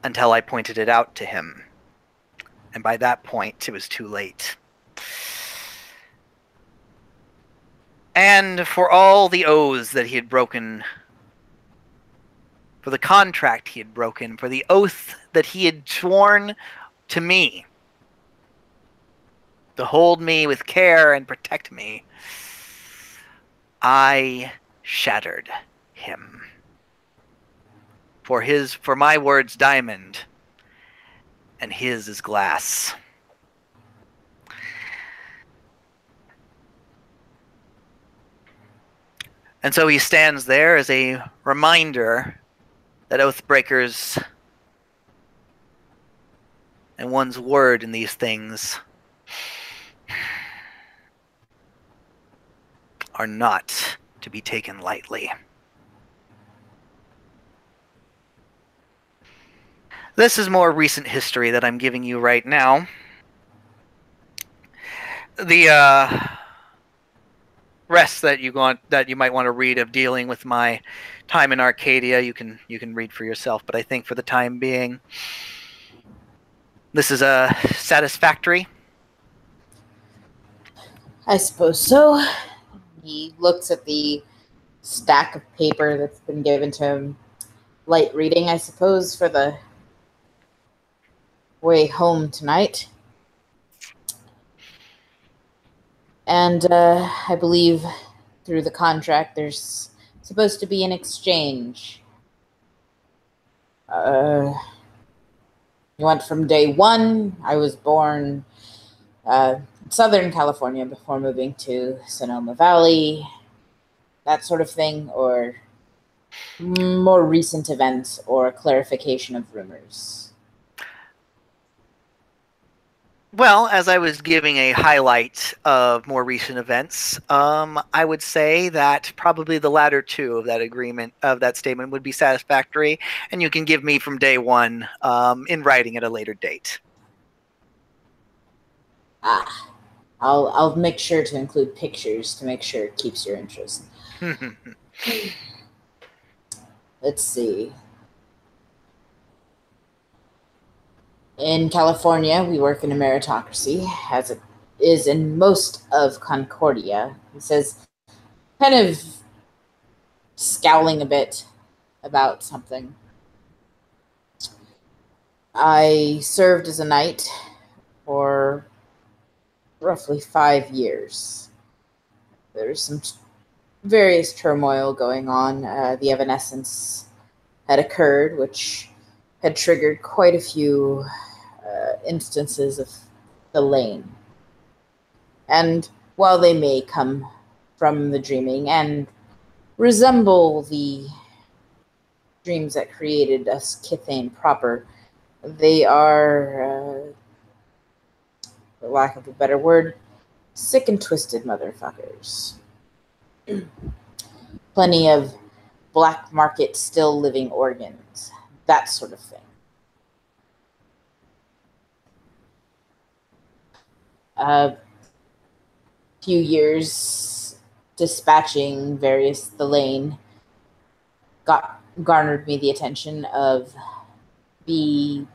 Speaker 2: until I pointed it out to him. And by that point, it was too late. And for all the oaths that he had broken, for the contract he had broken, for the oath that he had sworn to me, to hold me with care and protect me, I shattered him. For my word's diamond, and his is glass. And so he stands there as a reminder that oathbreakers and one's word in these things are not to be taken lightly. This is more recent history that I'm giving you right now. The rest that you might want to read of dealing with my time in Arcadia, you can read for yourself. But I think for the time being, this is a satisfactory.
Speaker 1: I suppose so. He looks at the stack of paper that's been given to him. Light reading, I suppose, for the way home tonight. And I believe through the contract there's supposed to be an exchange. You went from day one. I was born Southern California before moving to Sonoma Valley, that sort of thing, or more recent events or clarification of rumors.
Speaker 2: Well, as I was giving a highlight of more recent events, I would say that probably the latter two of that statement would be satisfactory, and you can give me from day one in writing at a later date.
Speaker 1: I'll make sure to include pictures to make sure it keeps your interest. Let's see. In California, we work in a meritocracy, as it is in most of Concordia. He says, kind of scowling a bit about something. I served as a knight for roughly 5 years. There's some various turmoil going on. The evanescence had occurred, which had triggered quite a few instances of the lane. And while they may come from the dreaming and resemble the dreams that created us Kithane proper, they are, for lack of a better word, sick and twisted motherfuckers. Plenty of black market still living organs, that sort of thing. A few years dispatching the lane garnered me the attention of the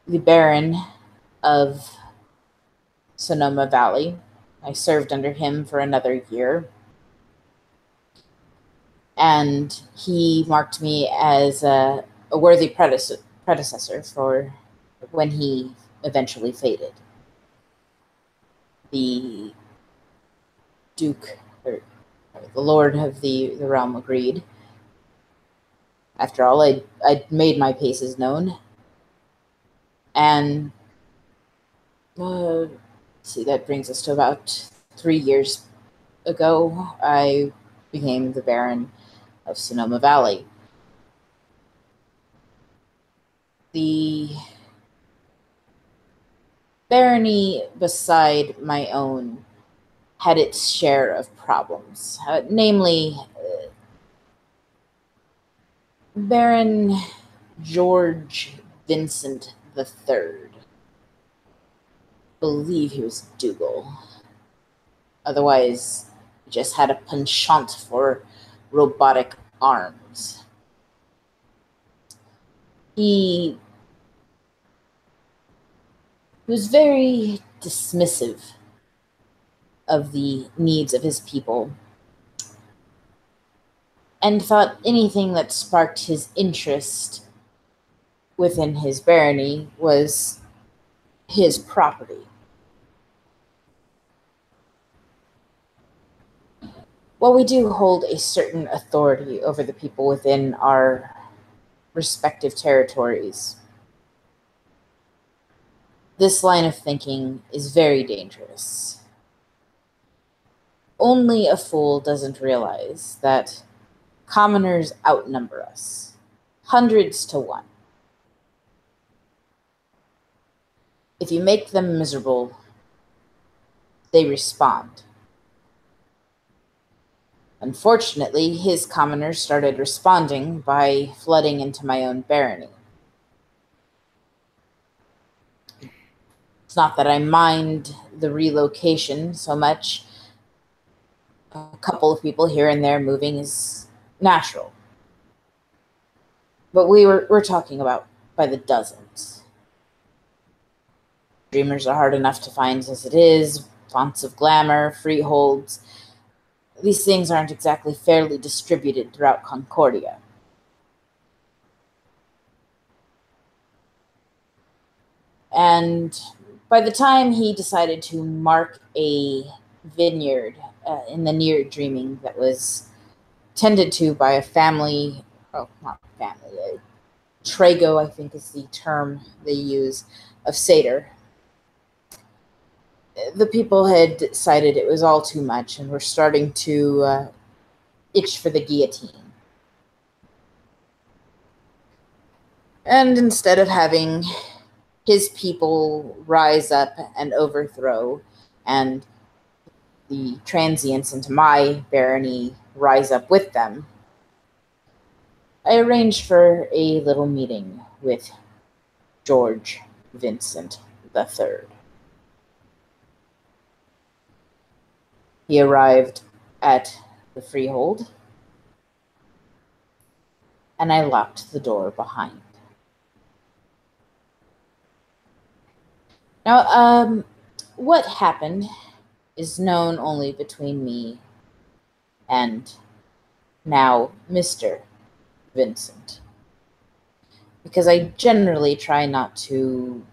Speaker 1: Baron of Sonoma Valley. I served under him for another year, and he marked me as a worthy predecessor for when he eventually faded. The Duke, or the Lord of the realm, agreed. After all, I'd made my paces known. And see, that brings us to about 3 years ago. I became the Baron of Sonoma Valley. The barony, beside my own, had its share of problems, namely Baron George Vincent III. Believe he was Dougal. Otherwise, he just had a penchant for robotic arms. He was very dismissive of the needs of his people, and thought anything that sparked his interest within his barony was his property. While we do hold a certain authority over the people within our respective territories, this line of thinking is very dangerous. Only a fool doesn't realize that commoners outnumber us, hundreds to one. If you make them miserable, they respond. Unfortunately, his commoners started responding by flooding into my own barony. It's not that I mind the relocation so much. A couple of people here and there moving is natural. But we're talking about by the dozens. Dreamers are hard enough to find as it is, fonts of glamour, freeholds. These things aren't exactly fairly distributed throughout Concordia. And by the time he decided to mark a vineyard in the near Dreaming that was tended to by a family, oh, not family, a Trago, I think is the term they use, of Satyr, the people had decided it was all too much and were starting to itch for the guillotine. And instead of having his people rise up and overthrow, and the transients into my barony rise up with them, I arranged for a little meeting with George Vincent III. He arrived at the freehold, and I locked the door behind. Now, what happened is known only between me and now Mr. Vincent, because I generally try not to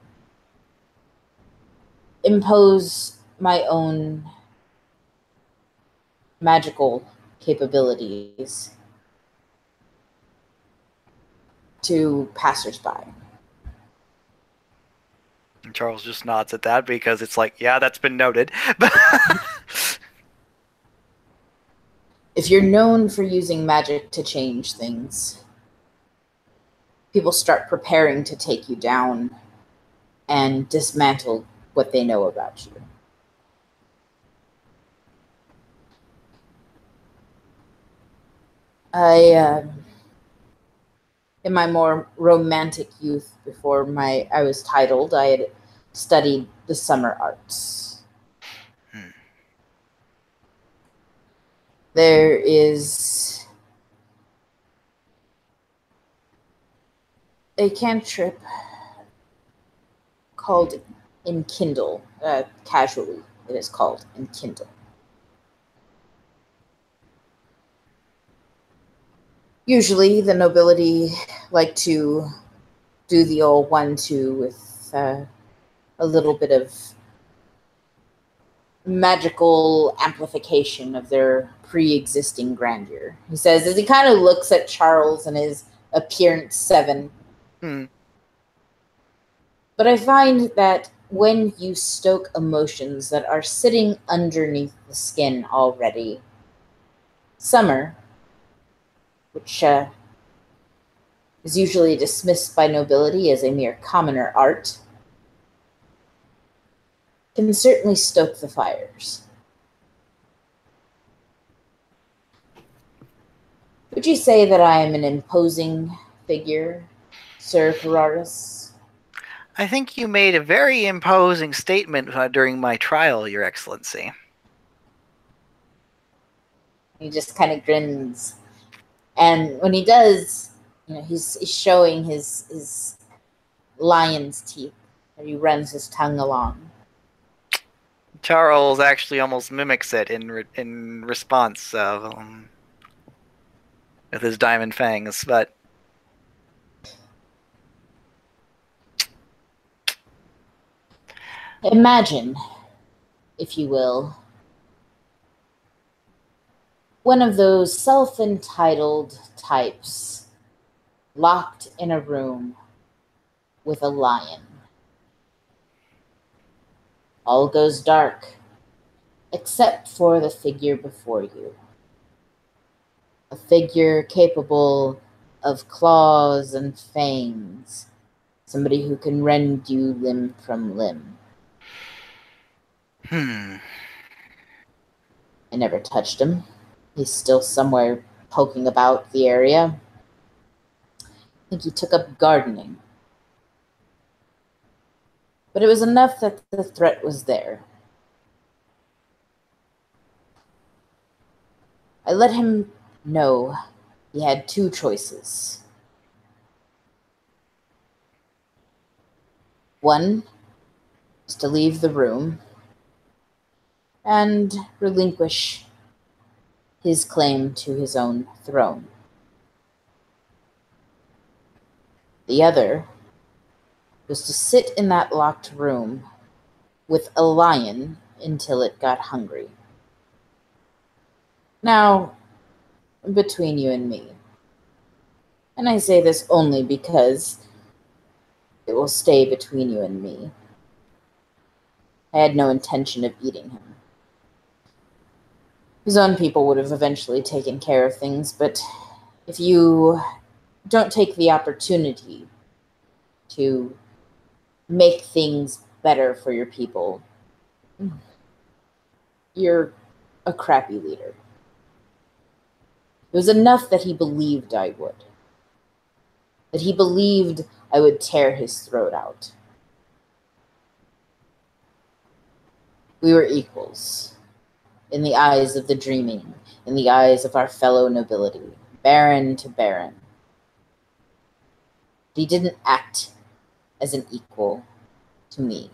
Speaker 1: impose my own magical capabilities to passersby.
Speaker 2: And Charles just nods at that because it's like, yeah, that's been noted.
Speaker 1: If you're known for using magic to change things, people start preparing to take you down and dismantle what they know about you. In my more romantic youth, before I was titled, I had studied the summer arts. There is a cantrip called Enkindle. Casually, it is called Enkindle. Usually, the nobility like to do the old 1-2 with a little bit of magical amplification of their pre-existing grandeur. He says as he kind of looks at Charles and his appearance 7. But I find that when you stoke emotions that are sitting underneath the skin already, summer, which is usually dismissed by nobility as a mere commoner art, can certainly stoke the fires. Would you say that I am an imposing figure, Sir Ferraris?
Speaker 2: I think you made a very imposing statement during my trial, Your Excellency.
Speaker 1: He just kind of grins. And when he does, he's showing his lion's teeth, and he runs his tongue along.
Speaker 2: Charles actually almost mimics it in response with his diamond fangs, but
Speaker 1: Imagine, if you will, one of those self-entitled types locked in a room with a lion. All goes dark, except for the figure before you. A figure capable of claws and fangs. Somebody who can rend you limb from limb. I never touched him. He's still somewhere poking about the area. I think he took up gardening. But it was enough that the threat was there. I let him know he had two choices. One was to leave the room and relinquish his claim to his own throne. The other was to sit in that locked room with a lion until it got hungry. Now, between you and me, and I say this only because it will stay between you and me, I had no intention of eating him. His own people would have eventually taken care of things, but if you don't take the opportunity to make things better for your people, you're a crappy leader. It was enough that he believed I would. That he believed I would tear his throat out. We were equals. In the eyes of the dreaming, in the eyes of our fellow nobility, baron to baron. He didn't act as an equal to me.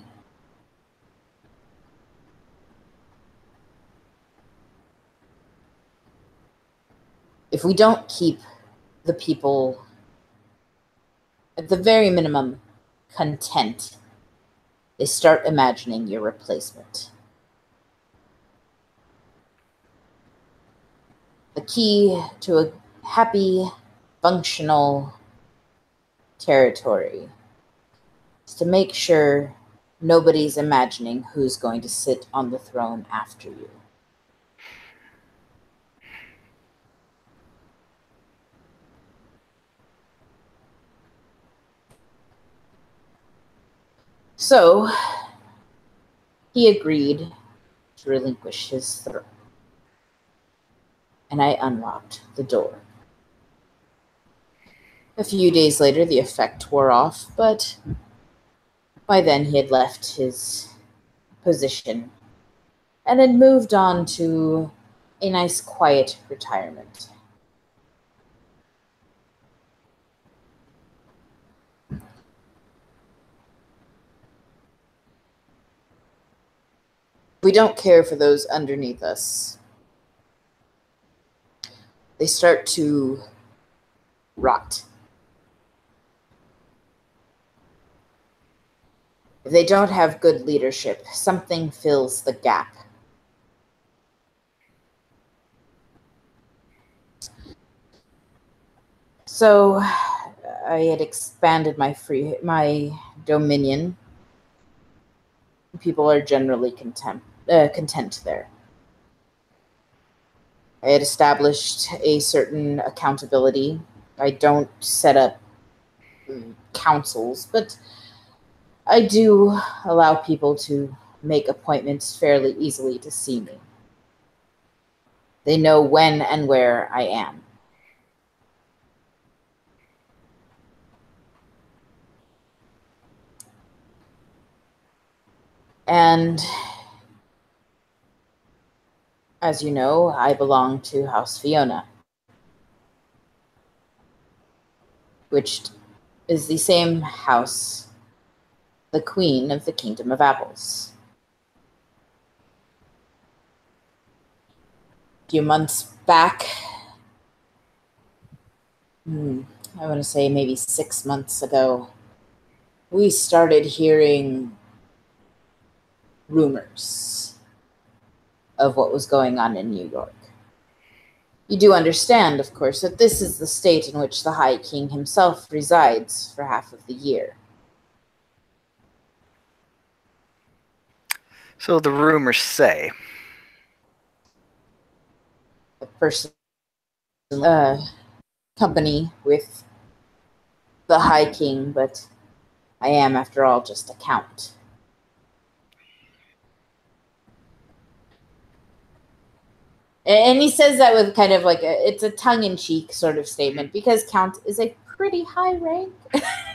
Speaker 1: If we don't keep the people, at the very minimum, content, they start imagining your replacement. The key to a happy, functional territory is to make sure nobody's imagining who's going to sit on the throne after you. So, he agreed to relinquish his throne, and I unlocked the door. A few days later, the effect wore off, but by then he had left his position and had moved on to a nice, quiet retirement. We don't care for those underneath us. They start to rot. If they don't have good leadership, something fills the gap. So I had expanded my dominion. People are generally content there. I had established a certain accountability. I don't set up councils, but I do allow people to make appointments fairly easily to see me. They know when and where I am. And as you know, I belong to House Fiona, which is the same house, the Queen of the Kingdom of Apples. few months back, I want to say maybe 6 months ago, we started hearing rumors of what was going on in New York. You do understand, of course, that this is the state in which the High King himself resides for half of the year.
Speaker 2: So the rumors say.
Speaker 1: A person company with the High King, but I am, after all, just a count. And he says that with kind of like it's a tongue-in-cheek sort of statement, because count is a pretty high rank.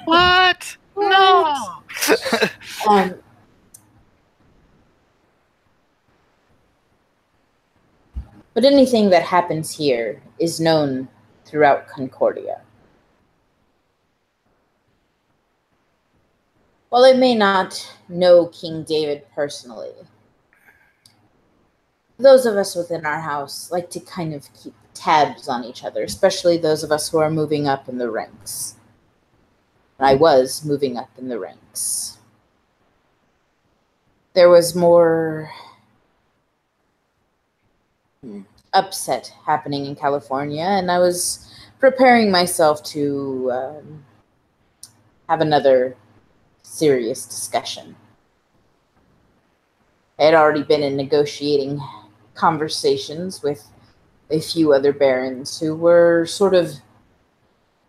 Speaker 2: What? No!
Speaker 1: But anything that happens here is known throughout Concordia. While I may not know King David personally, those of us within our house like to kind of keep tabs on each other, especially those of us who are moving up in the ranks. I was moving up in the ranks. There was more upset happening in California, and I was preparing myself to have another serious discussion. I had already been in negotiating conversations with a few other barons who were sort of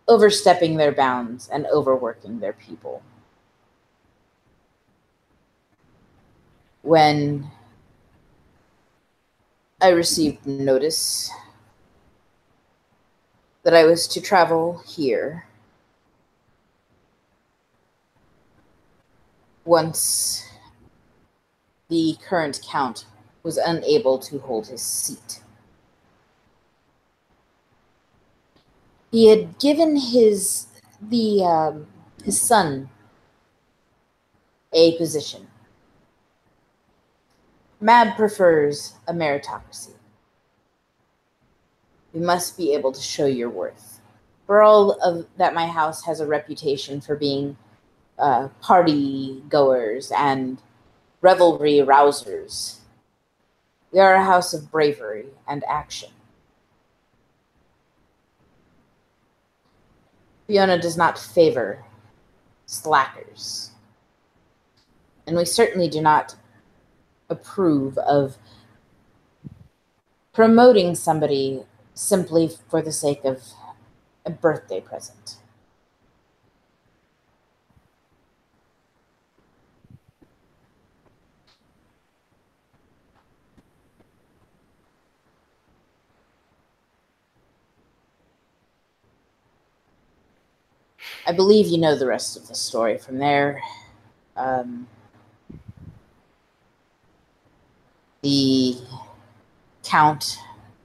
Speaker 1: overstepping their bounds and overworking their people. When I received notice that I was to travel here once the current count was unable to hold his seat. He had given his son a position. Mab prefers a meritocracy. You must be able to show your worth. For all of that, my house has a reputation for being party goers and revelry rousers. We are a house of bravery and action. Fiona does not favor slackers. And we certainly do not approve of promoting somebody simply for the sake of a birthday present. I believe you know the rest of the story from there. The Count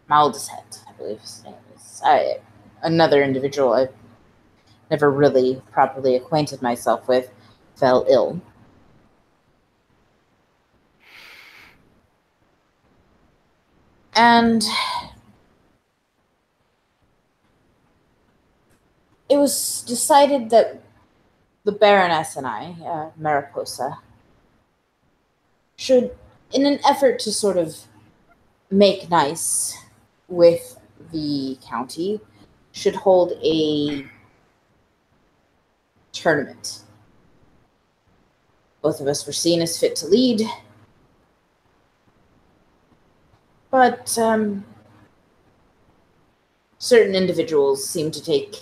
Speaker 1: Maldicent, I believe his name is. Another individual I've never really properly acquainted myself with, fell ill. And it was decided that the Baroness and I, Mariposa, should, in an effort to sort of make nice with the county, should hold a tournament. Both of us were seen as fit to lead, but certain individuals seem to take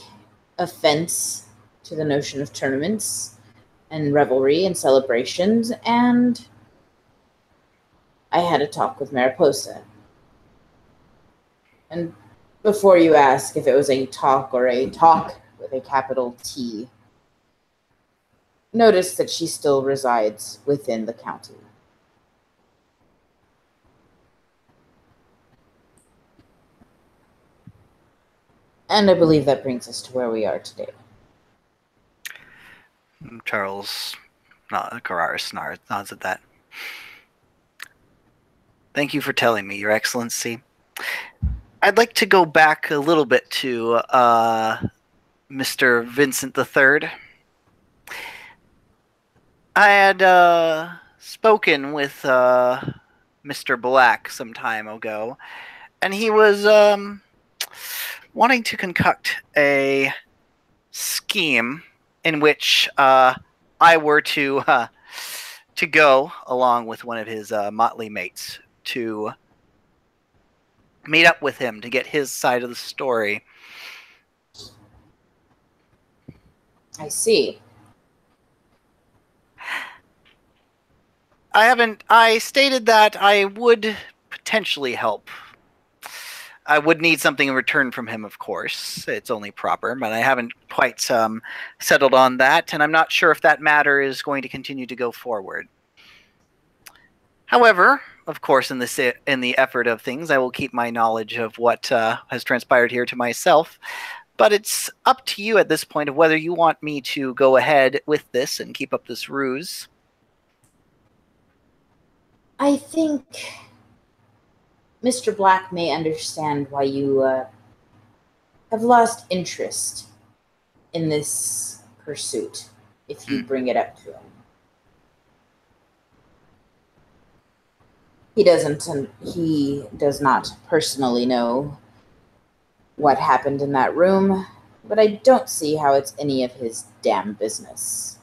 Speaker 1: offense to the notion of tournaments and revelry and celebrations, and I had a talk with Mariposa. And before you ask if it was a talk or a talk with a capital T, notice that she still resides within the county. And I believe that brings us to where we are today.
Speaker 2: Charles Carraris nods at that. Thank you for telling me, Your Excellency. I'd like to go back a little bit to Mr. Vincent III. I had spoken with Mr. Black some time ago, and he was wanting to concoct a scheme in which I were to go along with one of his motley mates to meet up with him to get his side of the story.
Speaker 1: I see.
Speaker 2: I stated that I would potentially help. I would need something in return from him, of course. It's only proper, but I haven't quite settled on that, and I'm not sure if that matter is going to continue to go forward. However, of course, in the effort of things, I will keep my knowledge of what has transpired here to myself. But it's up to you at this point of whether you want me to go ahead with this and keep up this ruse.
Speaker 1: I think Mr. Black may understand why you have lost interest in this pursuit if you bring it up to him. He does not personally know what happened in that room, but I don't see how it's any of his damn business.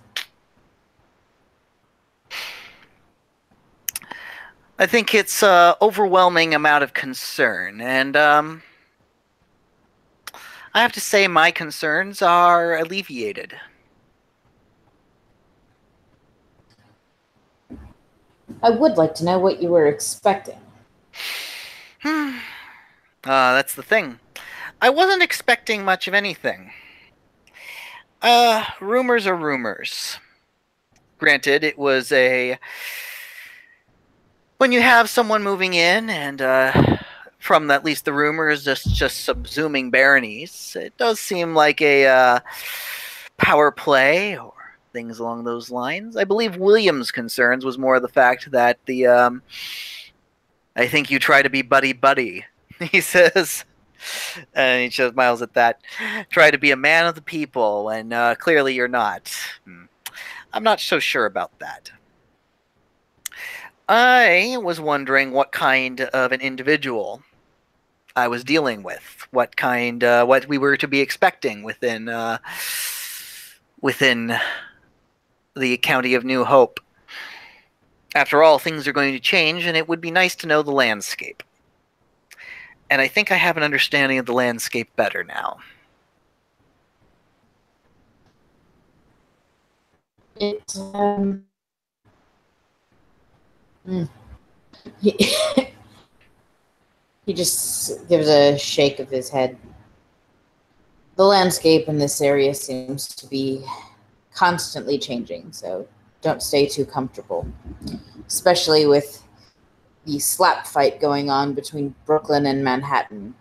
Speaker 2: I think it's an overwhelming amount of concern, and I have to say my concerns are alleviated.
Speaker 1: I would like to know what you were expecting.
Speaker 2: That's the thing. I wasn't expecting much of anything. Rumors are rumors. Granted, it was when you have someone moving in and from at least the rumors just subsuming baronies, it does seem like a power play or things along those lines. I believe William's concerns was more the fact that I think you try to be buddy-buddy, he says. And he just smiles at that. Try to be a man of the people, and clearly you're not. I'm not so sure about that. I was wondering what kind of an individual I was dealing with. What we were to be expecting within the County of New Hope. After all, things are going to change, and it would be nice to know the landscape. And I think I have an understanding of the landscape better now.
Speaker 1: He just gives a shake of his head. The landscape in this area seems to be constantly changing, so don't stay too comfortable, especially with the slap fight going on between Brooklyn and Manhattan.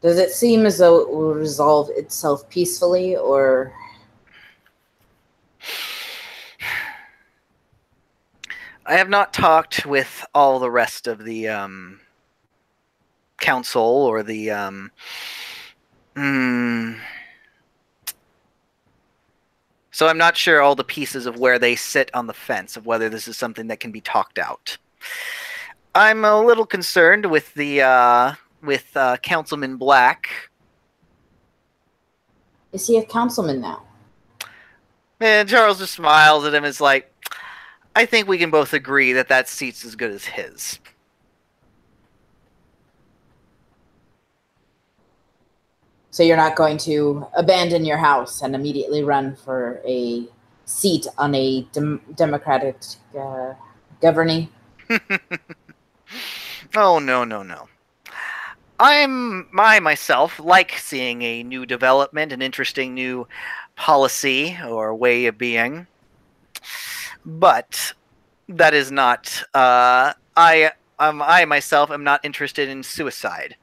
Speaker 1: Does it seem as though it will resolve itself peacefully, or...
Speaker 2: I have not talked with all the rest of the council or the so I'm not sure all the pieces of where they sit on the fence of whether this is something that can be talked out. I'm a little concerned with the Councilman Black.
Speaker 1: Is he a councilman now?
Speaker 2: And Charles just smiles at him and is like, I think we can both agree that that seat's as good as his.
Speaker 1: So you're not going to abandon your house and immediately run for a seat on a democratic governing?
Speaker 2: Oh, no. I myself like seeing a new development, an interesting new policy or way of being. But that is not. I myself am not interested in suicide.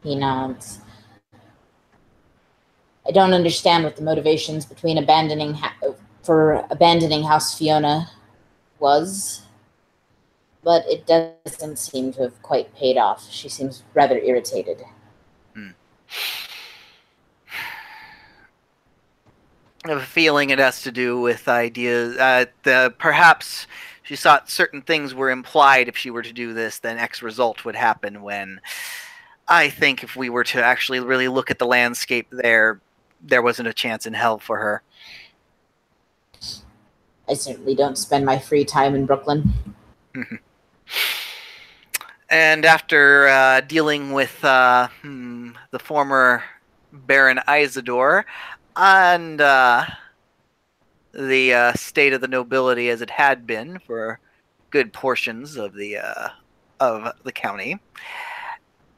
Speaker 1: He nods. I don't understand what the motivations between abandoning House Fiona was. but it doesn't seem to have quite paid off. She seems rather irritated.
Speaker 2: I have a feeling it has to do with ideas. Perhaps she thought certain things were implied if she were to do this, then X result would happen, when I think if we were to actually really look at the landscape there wasn't a chance in hell for her.
Speaker 1: I certainly don't spend my free time in Brooklyn.
Speaker 2: And after dealing with the former Baron Isidore and the state of the nobility as it had been for good portions of the county,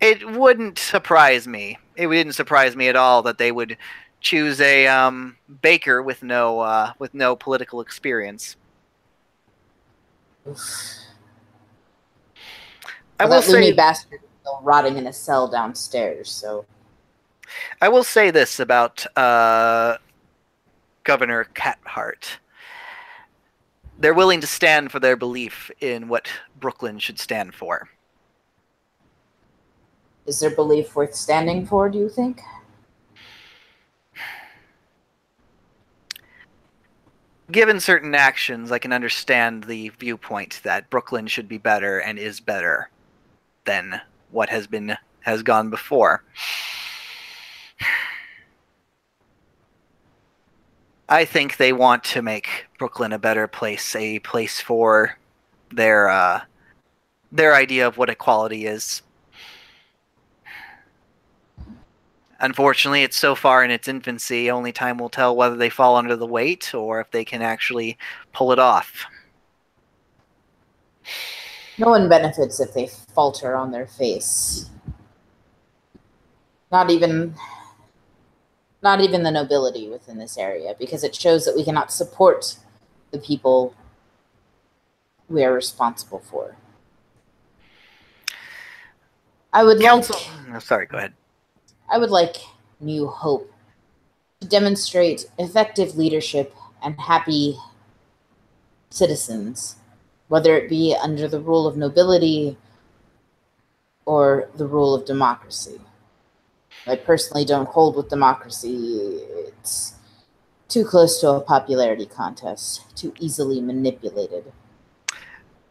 Speaker 2: it wouldn't surprise me. It didn't surprise me at all that they would choose a baker with no political experience. I will
Speaker 1: that loony
Speaker 2: say,
Speaker 1: bastard is still rotting in a cell downstairs. So
Speaker 2: I will say this about Governor Cathart. They're willing to stand for their belief in what Brooklyn should stand for.
Speaker 1: is their belief worth standing for, do you think?
Speaker 2: Given certain actions, I can understand the viewpoint that Brooklyn should be better and is better than what has gone before. I think they want to make Brooklyn a better place, a place for their idea of what equality is. Unfortunately, it's so far in its infancy, only time will tell whether they fall under the weight or if they can actually pull it off.
Speaker 1: No one benefits if they falter on their face. Not even the nobility within this area, because it shows that we cannot support the people we are responsible for. I would
Speaker 2: Sorry, go ahead.
Speaker 1: I would like New Hope to demonstrate effective leadership and happy citizens, whether it be under the rule of nobility or the rule of democracy. I personally don't hold with democracy. It's too close to a popularity contest, too easily manipulated.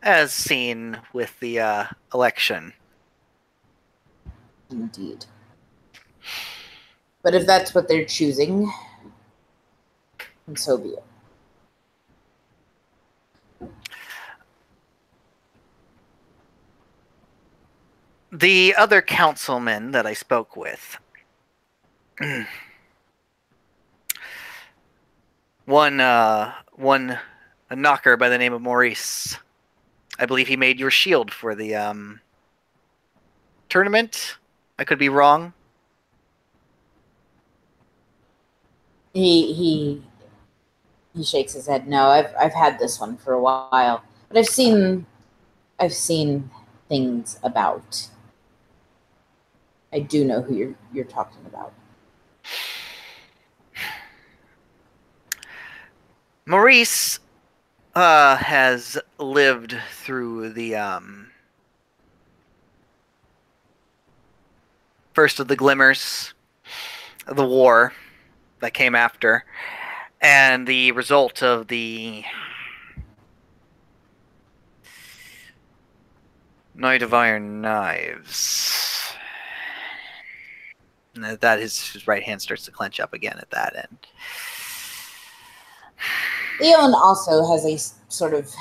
Speaker 2: As seen with the election.
Speaker 1: Indeed. But if that's what they're choosing, then so be it.
Speaker 2: The other councilman that I spoke with, one a knocker by the name of Maurice. I believe he made your shield for the tournament. I could be wrong.
Speaker 1: He shakes his head. No, I've had this one for a while, but I've seen things about. I do know who you're talking about.
Speaker 2: Maurice has lived through the first of the glimmers of the war that came after, and the result of the Knight of Iron Knives. And that his right hand starts to clench up again at that end.
Speaker 1: Leon also has a sort of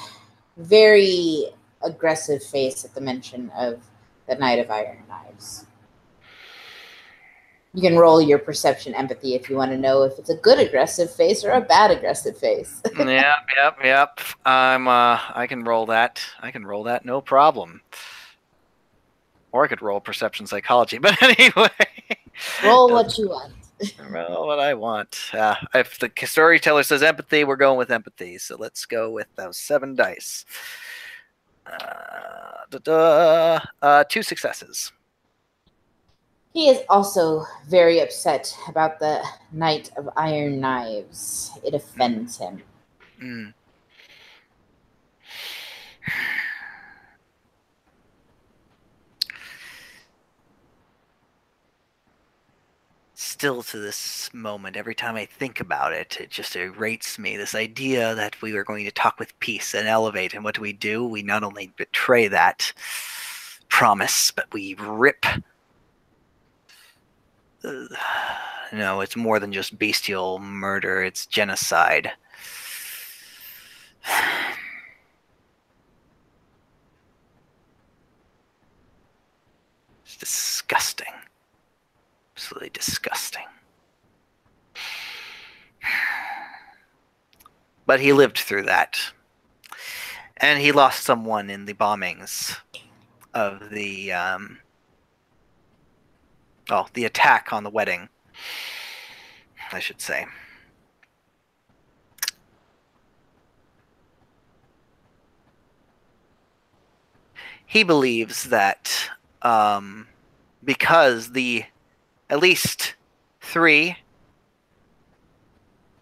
Speaker 1: very aggressive face at the mention of the Knight of Iron Knives. You can roll your perception empathy if you want to know if it's a good aggressive face or a bad aggressive face.
Speaker 2: Yep. I can roll that. No problem. Or I could roll perception psychology. But anyway,
Speaker 1: Roll what you want.
Speaker 2: Roll what I want. If the storyteller says empathy, we're going with empathy. So let's go with those 7 dice. 2 successes.
Speaker 1: He is also very upset about the Knight of Iron Knives. It offends him.
Speaker 2: still to this moment, every time I think about it, it just irrates me. This idea that we were going to talk with peace and elevate, and what do? We not only betray that promise, but we rip. No, it's more than just bestial murder, it's genocide. It's disgusting. Absolutely disgusting. But he lived through that. And he lost someone in the bombings of the attack on the wedding, I should say. He believes that because the at least 3,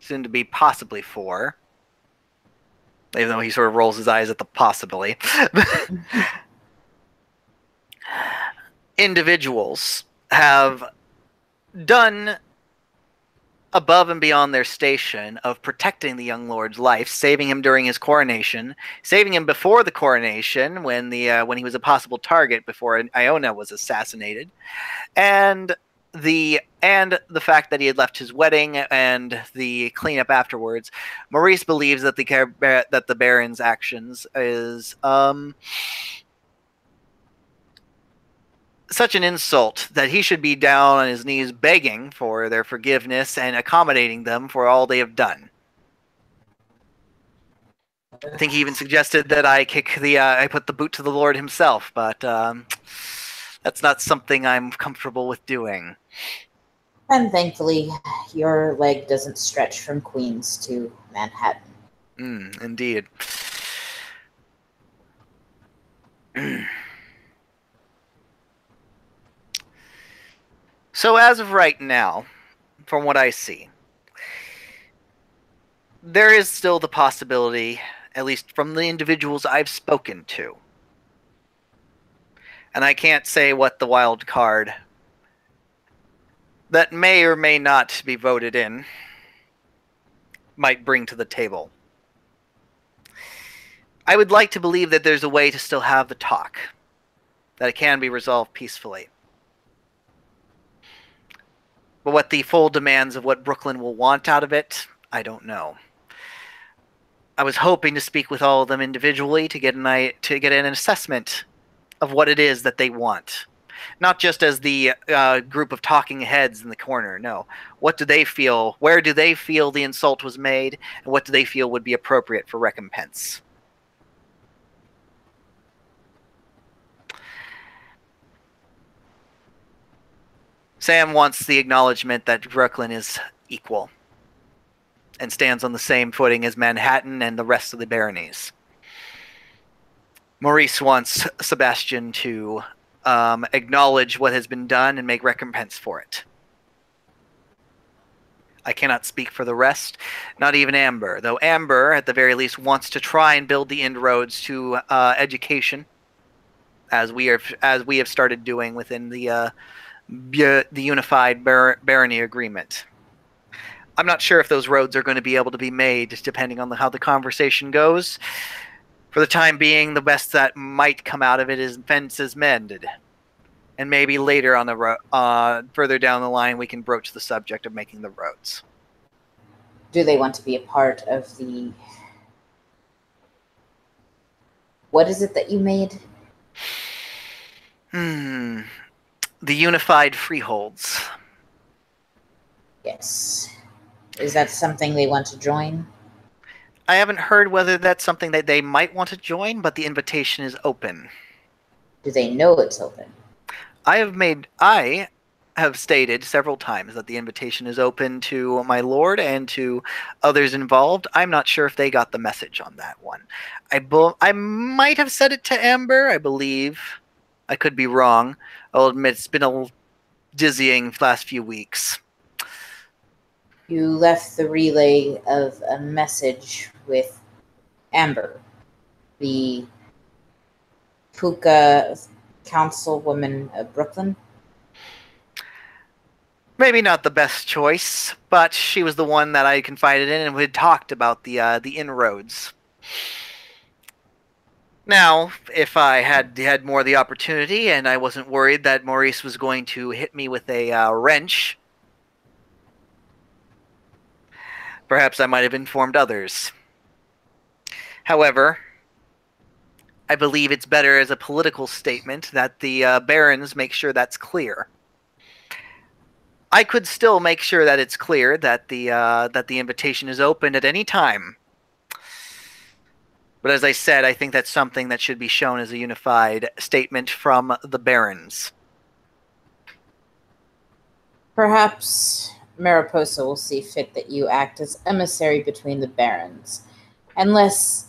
Speaker 2: soon to be possibly 4, even though he sort of rolls his eyes at the possibly, individuals have done above and beyond their station of protecting the young lord's life, saving him during his coronation, saving him before the coronation when he was a possible target before Iona was assassinated, and the fact that he had left his wedding and the cleanup afterwards. Maurice believes that the Baron's actions is such an insult that he should be down on his knees begging for their forgiveness and accommodating them for all they have done. I think he even suggested that I put the boot to the Lord himself, but that's not something I'm comfortable with doing.
Speaker 1: And thankfully, your leg doesn't stretch from Queens to Manhattan.
Speaker 2: Indeed. So as of right now, from what I see, there is still the possibility, at least from the individuals I've spoken to, and I can't say what the wild card that may or may not be voted in might bring to the table. I would like to believe that there's a way to still have the talk, that it can be resolved peacefully. But what the full demands of what Brooklyn will want out of it, I don't know. I was hoping to speak with all of them individually to get an assessment of what it is that they want. Not just as the group of talking heads in the corner, no. What do they feel? Where do they feel the insult was made? And what do they feel would be appropriate for recompense? Sam wants the acknowledgement that Brooklyn is equal and stands on the same footing as Manhattan and the rest of the baronies. Maurice wants Sebastian to acknowledge what has been done and make recompense for it. I cannot speak for the rest, not even Amber, though Amber, at the very least, wants to try and build the inroads to education, as we have started doing within the unified barony agreement. I'm not sure if those roads are going to be able to be made, depending on how the conversation goes. For the time being, the best that might come out of it is fences mended. And maybe later on the further down the line, we can broach the subject of making the roads.
Speaker 1: Do they want to be a part of the... What is it that you made?
Speaker 2: The unified freeholds.
Speaker 1: Yes. Is that something they want to join?
Speaker 2: I haven't heard whether that's something that they might want to join, but the invitation is open.
Speaker 1: Do they know it's open?
Speaker 2: I have stated several times that the invitation is open to my lord and to others involved. I'm not sure if they got the message on that one. I might have said it to Amber, I believe. I could be wrong. I'll admit it's been a dizzying last few weeks.
Speaker 1: You left the relay of a message with Amber, the Puka councilwoman of Brooklyn.
Speaker 2: Maybe not the best choice, but she was the one that I confided in and we had talked about the inroads. Now, if I had more of the opportunity and I wasn't worried that Maurice was going to hit me with a wrench, perhaps I might have informed others. However, I believe it's better as a political statement that the barons make sure that's clear. I could still make sure that it's clear that the invitation is open at any time. But as I said, I think that's something that should be shown as a unified statement from the barons.
Speaker 1: Perhaps Mariposa will see fit that you act as emissary between the barons, and less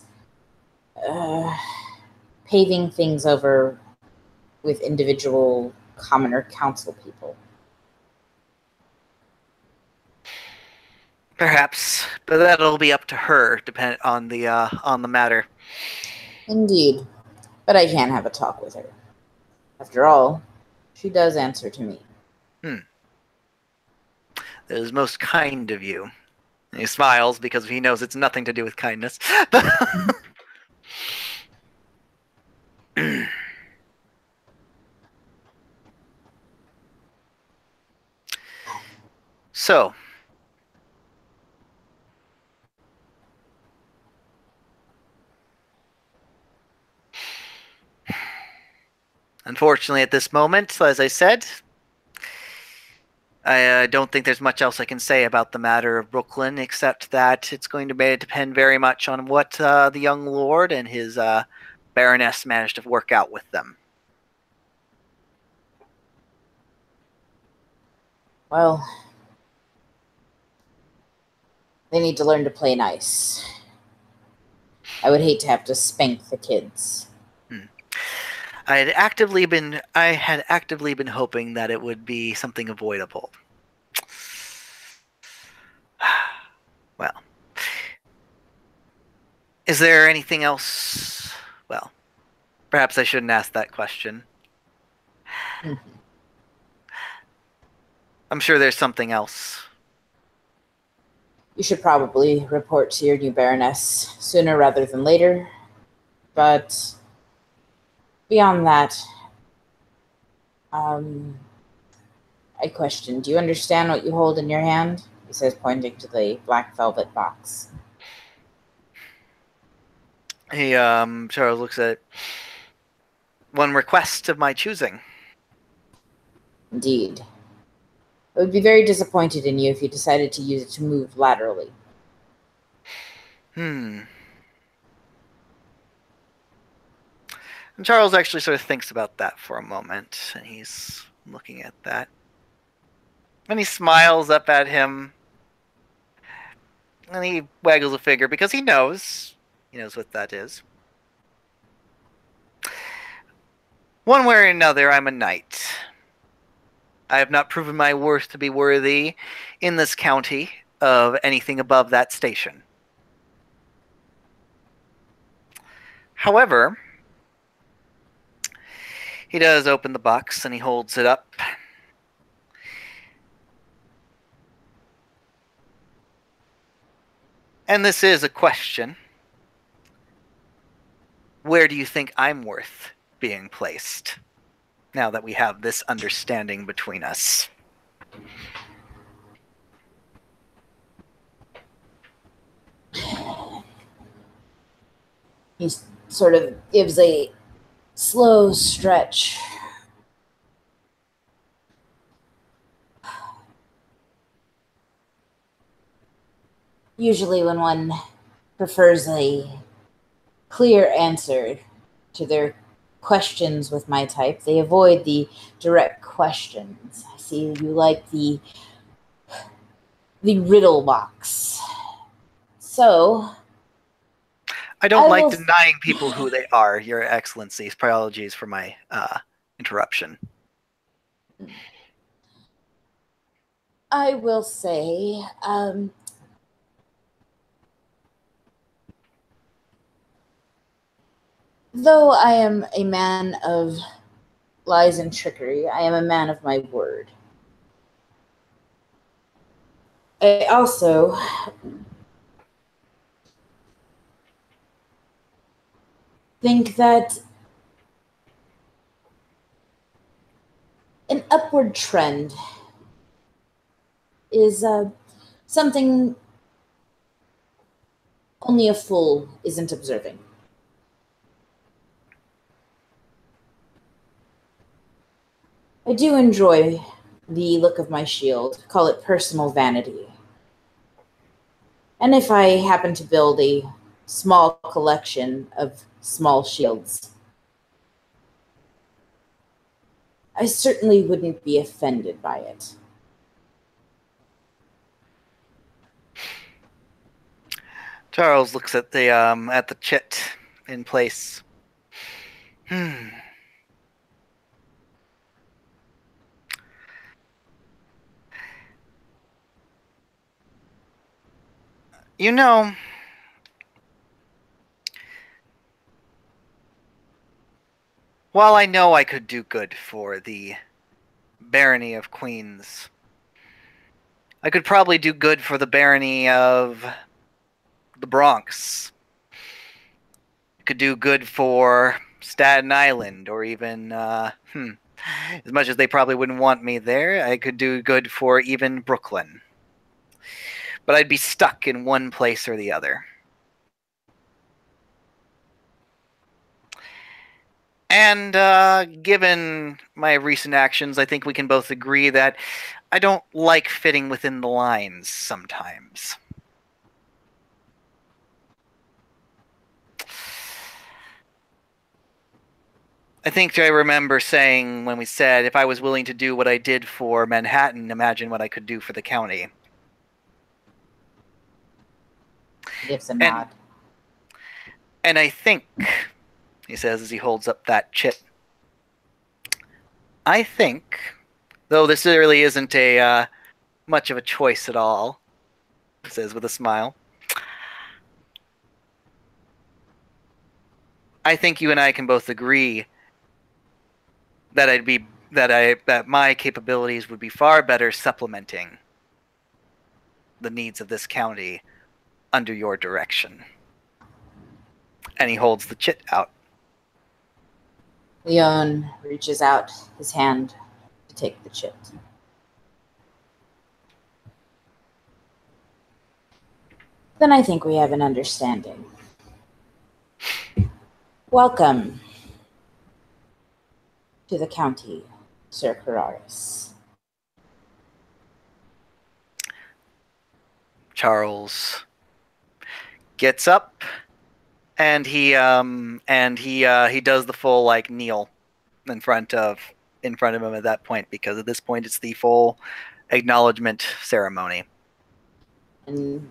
Speaker 1: paving things over with individual commoner council people.
Speaker 2: Perhaps, but that'll be up to her, depend on the matter.
Speaker 1: Indeed, but I can't have a talk with her. After all, she does answer to me.
Speaker 2: That is most kind of you. And he smiles because he knows it's nothing to do with kindness. So, unfortunately, at this moment, as I said, I don't think there's much else I can say about the matter of Brooklyn, except that it's going to depend very much on what the young lord and his baroness managed to work out with them.
Speaker 1: Well, they need to learn to play nice. I would hate to have to spank the kids.
Speaker 2: I had actively been hoping that it would be something avoidable. Well, is there anything else? Well, perhaps I shouldn't ask that question. Mm-hmm. I'm sure there's something else.
Speaker 1: You should probably report to your new baroness sooner rather than later. But beyond that, I question, do you understand what you hold in your hand? He says, pointing to the black velvet box.
Speaker 2: Charles looks at it. One request of my choosing.
Speaker 1: Indeed. I would be very disappointed in you if you decided to use it to move laterally.
Speaker 2: And Charles actually sort of thinks about that for a moment, and he's looking at that. And he smiles up at him, and he waggles a finger because he knows what that is. One way or another, I'm a knight. I have not proven my worth to be worthy in this county of anything above that station. However, he does open the box and he holds it up. And this is a question. Where do you think I'm worth being placed, now that we have this understanding between us?
Speaker 1: He sort of gives a slow stretch. Usually when one prefers a clear answer to their questions with my type, they avoid the direct questions. I see you like the riddle box. So
Speaker 2: I don't like denying people who they are, Your Excellency. Apologies for my interruption.
Speaker 1: I will say, though I am a man of lies and trickery, I am a man of my word. I also think that an upward trend is something only a fool isn't observing. I do enjoy the look of my shield, call it personal vanity. And if I happen to build a small collection of small shields, I certainly wouldn't be offended by it.
Speaker 2: Charles looks at the chit in place. You know, while I know I could do good for the barony of Queens, I could probably do good for the barony of the Bronx. I could do good for Staten Island, or even, as much as they probably wouldn't want me there, I could do good for even Brooklyn. But I'd be stuck in one place or the other. And given my recent actions, I think we can both agree that I don't like fitting within the lines sometimes. I think I remember saying when we said, if I was willing to do what I did for Manhattan, imagine what I could do for the county.
Speaker 1: Gives a nod.
Speaker 2: And I think, he says as he holds up that chit, I think, though this really isn't a much of a choice at all, he says with a smile, I think you and I can both agree that that my capabilities would be far better supplementing the needs of this county under your direction. And he holds the chit out.
Speaker 1: Leon reaches out his hand to take the chit. Then I think we have an understanding. Welcome to the county, Sir Carraris.
Speaker 2: Charles gets up and he does the full like kneel in front of him at that point, because at this point it's the full acknowledgement ceremony.
Speaker 1: And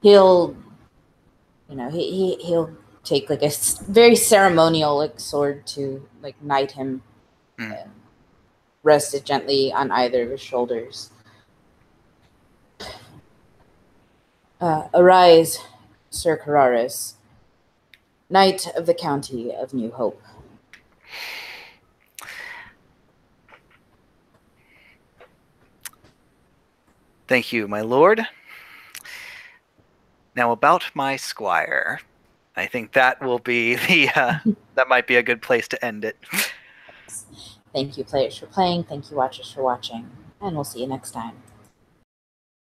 Speaker 1: he'll take like a very ceremonial like sword to like knight him, rest it gently on either of his shoulders. Arise, Sir Carraris, Knight of the County of New Hope.
Speaker 2: Thank you, my lord. Now about my squire. I think that will be the that might be a good place to end it.
Speaker 1: Thank you, players, for playing. Thank you, watchers, for watching. And we'll see you next time.